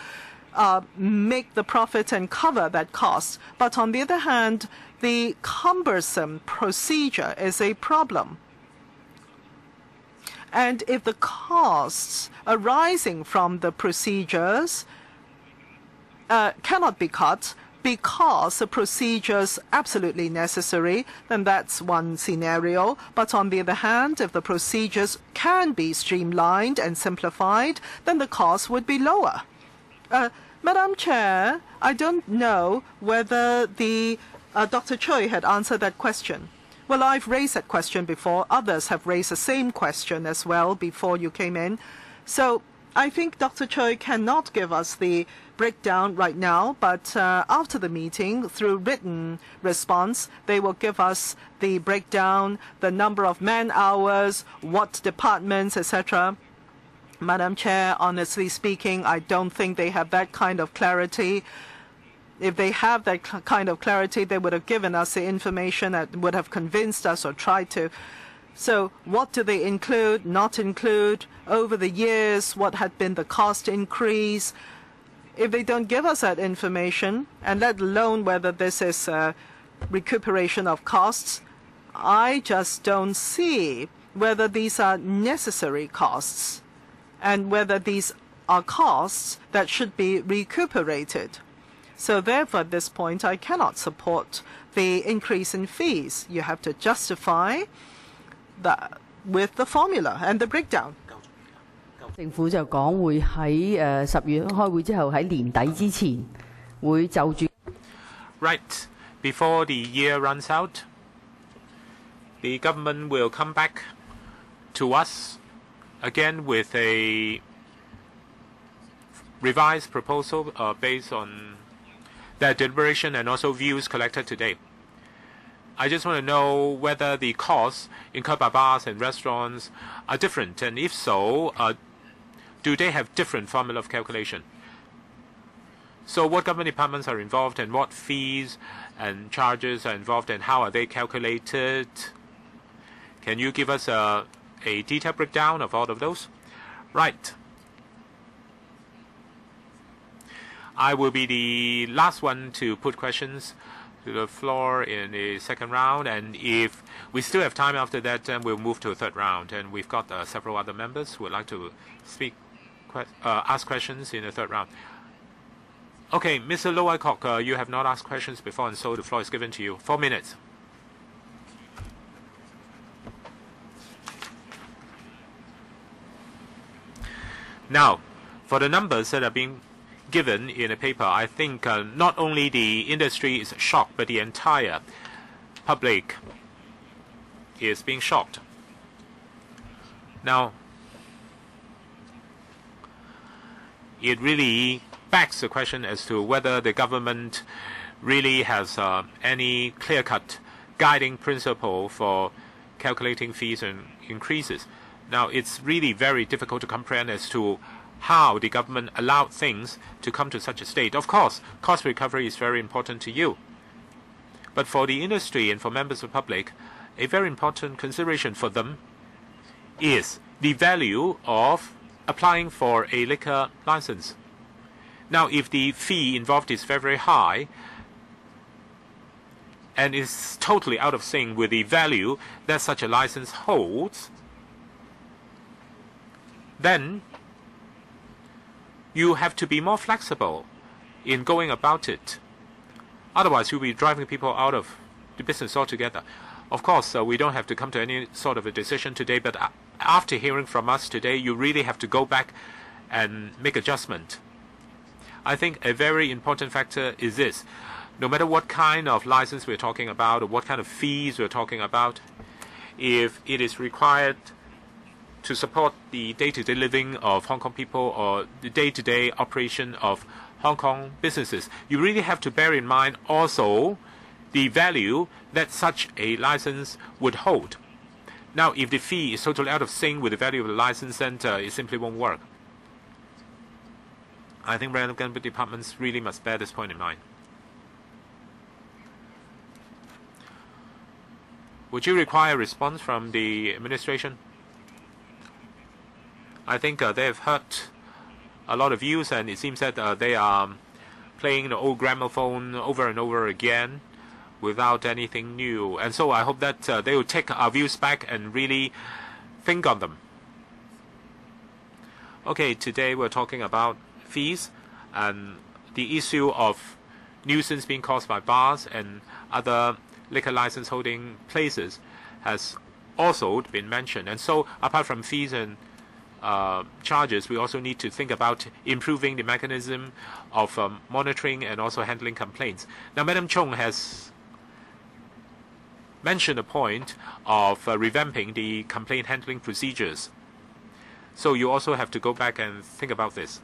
make the profit and cover that cost. But on the other hand, the cumbersome procedure is a problem. And if the costs arising from the procedures cannot be cut because the procedures absolutely necessary, then that's one scenario. But on the other hand, if the procedures can be streamlined and simplified, then the cost would be lower. Madam Chair, I don't know whether the Dr. Choi had answered that question. Well, I've raised that question before. Others have raised the same question as well before you came in. So I think Dr. Choi cannot give us the breakdown right now, but after the meeting, through written response, they will give us the breakdown, the number of man-hours, what departments, etc. Madam Chair, honestly speaking, I don't think they have that kind of clarity. If they have that kind of clarity, they would have given us the information that would have convinced us or tried to. So what do they include, not include, over the years, what had been the cost increase? If they don't give us that information, and let alone whether this is a recuperation of costs, I just don't see whether these are necessary costs and whether these are costs that should be recuperated. So therefore, at this point, I cannot support the increase in fees. You have to justify that with the formula and the breakdown. 政府就講會喺10月開會之後喺年底之前會就住。Right, before the year runs out, the government will come back to us again with a revised proposal based on their deliberation and also views collected today. I just want to know whether the costs incurred by bars and restaurants are different, and if so, do they have different formula of calculation? So what government departments are involved and what fees and charges are involved and how are they calculated? Can you give us a detailed breakdown of all of those? Right. I will be the last one to put questions to the floor in the second round, and if we still have time after that, then we'll move to a third round. And we've got several other members who would like to speak, ask questions in the third round. Okay, Mr. Low Aycock, you have not asked questions before, and so the floor is given to you. 4 minutes. Now, for the numbers that are being given in a paper, I think not only the industry is shocked, but the entire public is being shocked. Now, it really begs the question as to whether the government really has any clear-cut guiding principle for calculating fees and increases. Now, it's really very difficult to comprehend as to how the government allowed things to come to such a state. Of course, cost recovery is very important to you. But for the industry and for members of the public, a very important consideration for them is the value of applying for a liquor license. Now, if the fee involved is very, very high and is totally out of sync with the value that such a license holds, then you have to be more flexible in going about it. Otherwise, you'll be driving people out of the business altogether. Of course, we don't have to come to any sort of a decision today, but after hearing from us today, you really have to go back and make adjustment. I think a very important factor is this. No matter what kind of license we're talking about or what kind of fees we're talking about, if it is required to support the day-to-day living of Hong Kong people or the day-to-day operation of Hong Kong businesses, you really have to bear in mind also the value that such a license would hold. Now, if the fee is totally out of sync with the value of the license, then it simply won't work. I think relevant government departments really must bear this point in mind. Would you require a response from the administration? I think they have heard a lot of views, and it seems that they are playing the old gramophone over and over again without anything new. And so I hope that they will take our views back and really think on them. Okay, today we're talking about fees and the issue of nuisance being caused by bars and other liquor license holding places has also been mentioned. And so apart from fees and charges, we also need to think about improving the mechanism of monitoring and also handling complaints. Now, Madam Chung has mentioned the point of revamping the complaint handling procedures. So you also have to go back and think about this.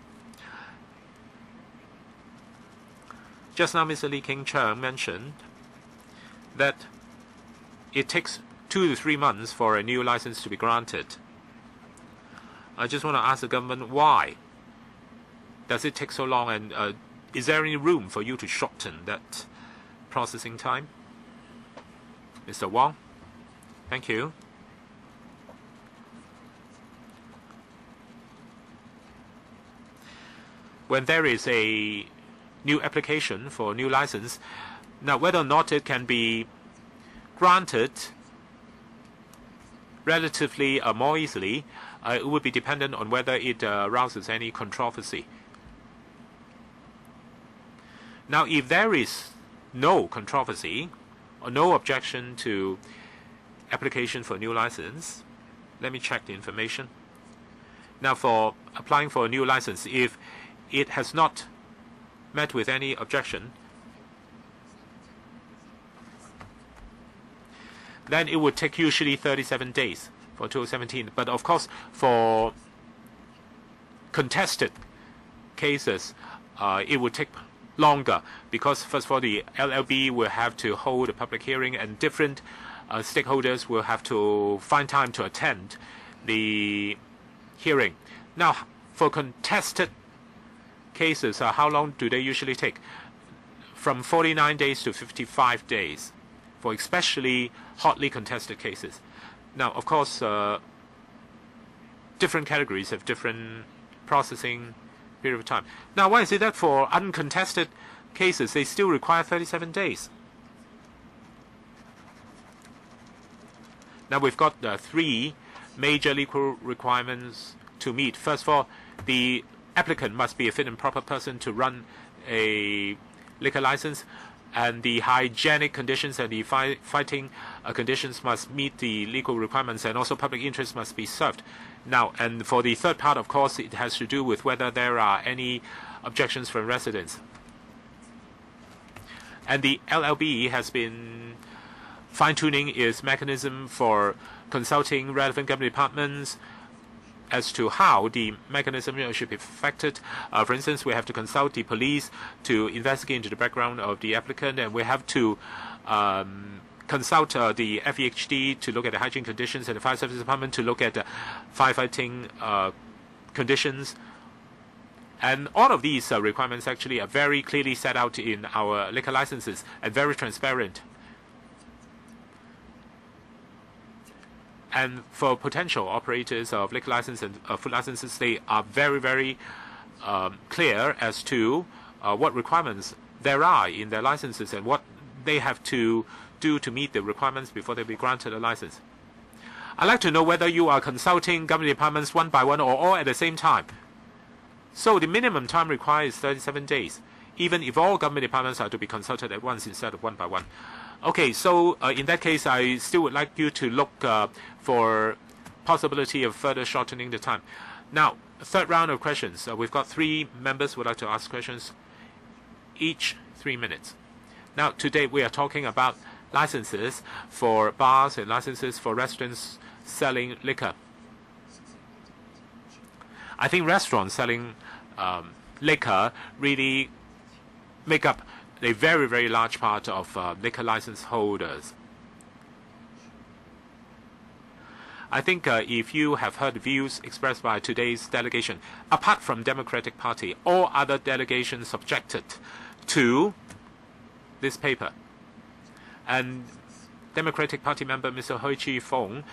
Just now, Mr. Lee King Chung mentioned that it takes 2 to 3 months for a new license to be granted. I just want to ask the government, why does it take so long, and is there any room for you to shorten that processing time? Mr. Wong, thank you. When there is a new application for a new license, now whether or not it can be granted relatively more easily, it would be dependent on whether it arouses any controversy. Now, if there is no controversy or no objection to application for a new license, let me check the information. Now, for applying for a new license, if it has not met with any objection, then it would take usually 37 days for 2017. But of course, for contested cases, it would take longer, because first of all, the LLB will have to hold a public hearing, and different stakeholders will have to find time to attend the hearing. Now, for contested cases, how long do they usually take? From 49 days to 55 days for especially hotly contested cases. Now, of course, different categories have different processing period of time. Now, why is it that for uncontested cases, they still require 37 days? Now, we've got 3 major legal requirements to meet. First of all, the applicant must be a fit and proper person to run a liquor license, and the hygienic conditions and the fighting conditions must meet the legal requirements, and also public interest must be served. Now, and for the third part, of course, it has to do with whether there are any objections from residents. And the LLB has been fine-tuning its mechanism for consulting relevant government departments as to how the mechanism should be affected. For instance, we have to consult the police to investigate into the background of the applicant, and we have to consult the FEHD to look at the hygiene conditions, and the fire service department to look at the firefighting conditions. And all of these requirements actually are very clearly set out in our liquor licenses and very transparent. And for potential operators of liquor license and food licenses, they are very, very clear as to what requirements there are in their licenses and what they have to do to meet the requirements before they be granted a license. I'd like to know whether you are consulting government departments one by one or all at the same time. So the minimum time required is 37 days, even if all government departments are to be consulted at once instead of one by one. Okay, so in that case, I still would like you to look for possibility of further shortening the time. Now, third round of questions. We've got 3 members who would like to ask questions, each 3 minutes. Now, today we are talking about licenses for bars and licenses for restaurants selling liquor. I think restaurants selling liquor really make up a very, very large part of liquor license holders. I think if you have heard views expressed by today's delegation, apart from Democratic Party, all other delegations subjected to this paper. And Democratic Party member Mr. Hui Chi Fong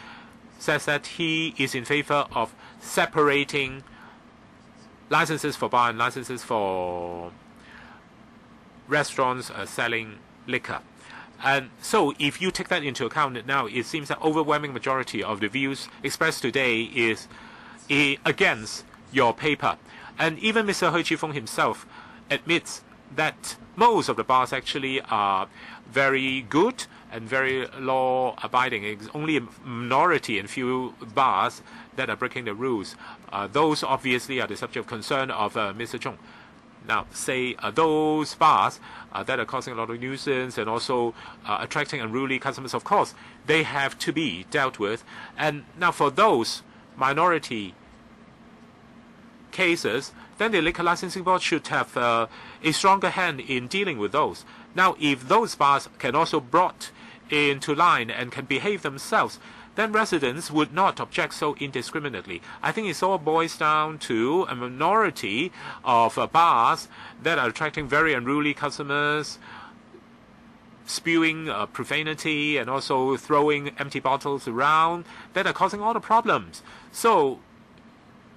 says that he is in favor of separating licenses for bar and licenses for restaurants selling liquor. And so if you take that into account now, it seems that overwhelming majority of the views expressed today is against your paper. And even Mr. Hui Chi-fung himself admits that most of the bars actually are very good and very law-abiding. It's only a minority and few bars that are breaking the rules. Those obviously are the subject of concern of Mr. Chung. Now, say those bars that are causing a lot of nuisance and also attracting unruly customers, of course, they have to be dealt with. And now for those minority cases, then the Liquor Licensing Board should have a stronger hand in dealing with those. Now, if those bars can also brought into line and can behave themselves, then residents would not object so indiscriminately. I think it all boils down to a minority of bars that are attracting very unruly customers, spewing profanity and also throwing empty bottles around, that are causing all the problems. So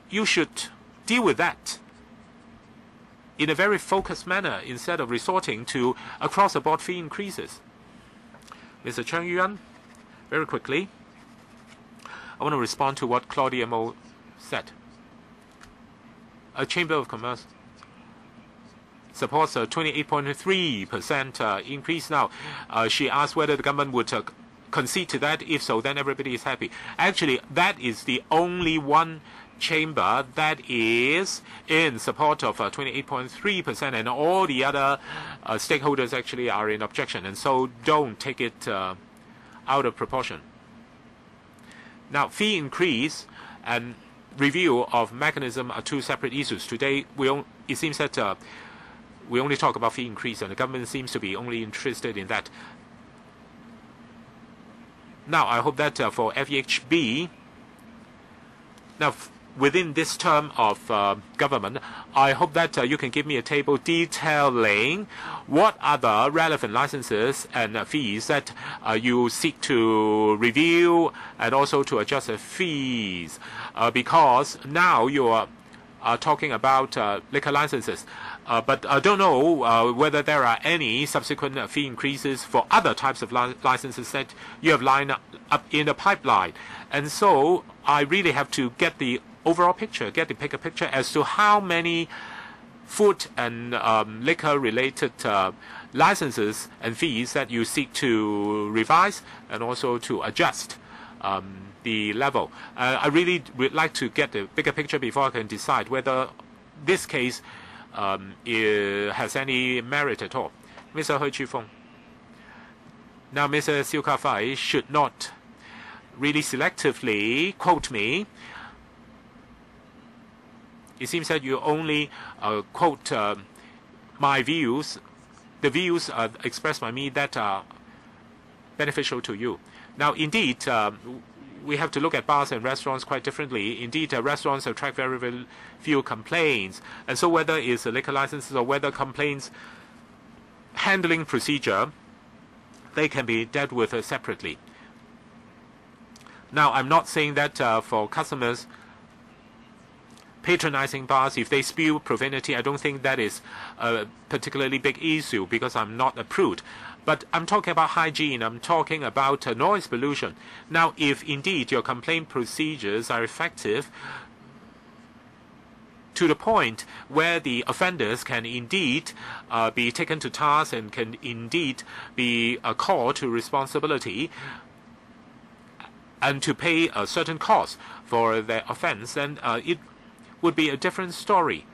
you should deal with that in a very focused manner instead of resorting to across-the-board fee increases. Mr. Cheng Yuan, very quickly, I want to respond to what Claudia Mo said. A Chamber of Commerce supports a 28.3% increase now. She asked whether the government would concede to that. If so, then everybody is happy. Actually, that is the only one chamber that is in support of 28.3%, and all the other stakeholders actually are in objection, and so don't take it out of proportion. Now, fee increase and review of mechanism are two separate issues. Today, it seems that we only talk about fee increase, and the government seems to be only interested in that. Now, I hope that for FEHB, now within this term of government, I hope that you can give me a table detailing what are the relevant licenses and fees that you seek to review and also to adjust the fees. Because now you are talking about liquor licenses. But I don't know whether there are any subsequent fee increases for other types of licenses that you have lined up in the pipeline. And so I really have to get the overall picture, get the bigger picture as to how many food and liquor-related licenses and fees that you seek to revise and also to adjust the level. I really would like to get the bigger picture before I can decide whether this case has any merit at all. Mr. Hui Chi-fung. Now, Mr. Siu Ka-fai should not really selectively quote me. It seems that you only quote my views, the views expressed by me that are beneficial to you. Now, indeed, we have to look at bars and restaurants quite differently. Indeed, restaurants attract very, very few complaints. And so whether it's a liquor licenses or whether complaints handling procedure, they can be dealt with separately. Now, I'm not saying that for customers patronizing bars, if they spew profanity, I don't think that is a particularly big issue because I'm not a prude. But I'm talking about hygiene, I'm talking about noise pollution. Now, if indeed your complaint procedures are effective to the point where the offenders can indeed be taken to task and can indeed be called to responsibility and to pay a certain cost for their offense, then it would be a different story.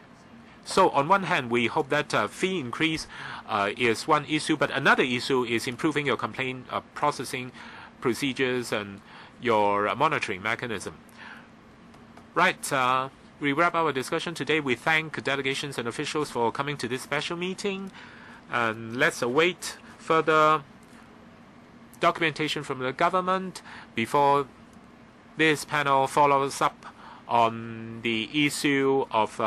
So on one hand, we hope that fee increase is one issue, but another issue is improving your complaint processing procedures and your monitoring mechanism. Right, we wrap our discussion today. We thank delegations and officials for coming to this special meeting, and let's await further documentation from the government before this panel follows up on the issue of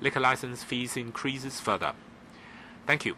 liquor license fees increases further. Thank you.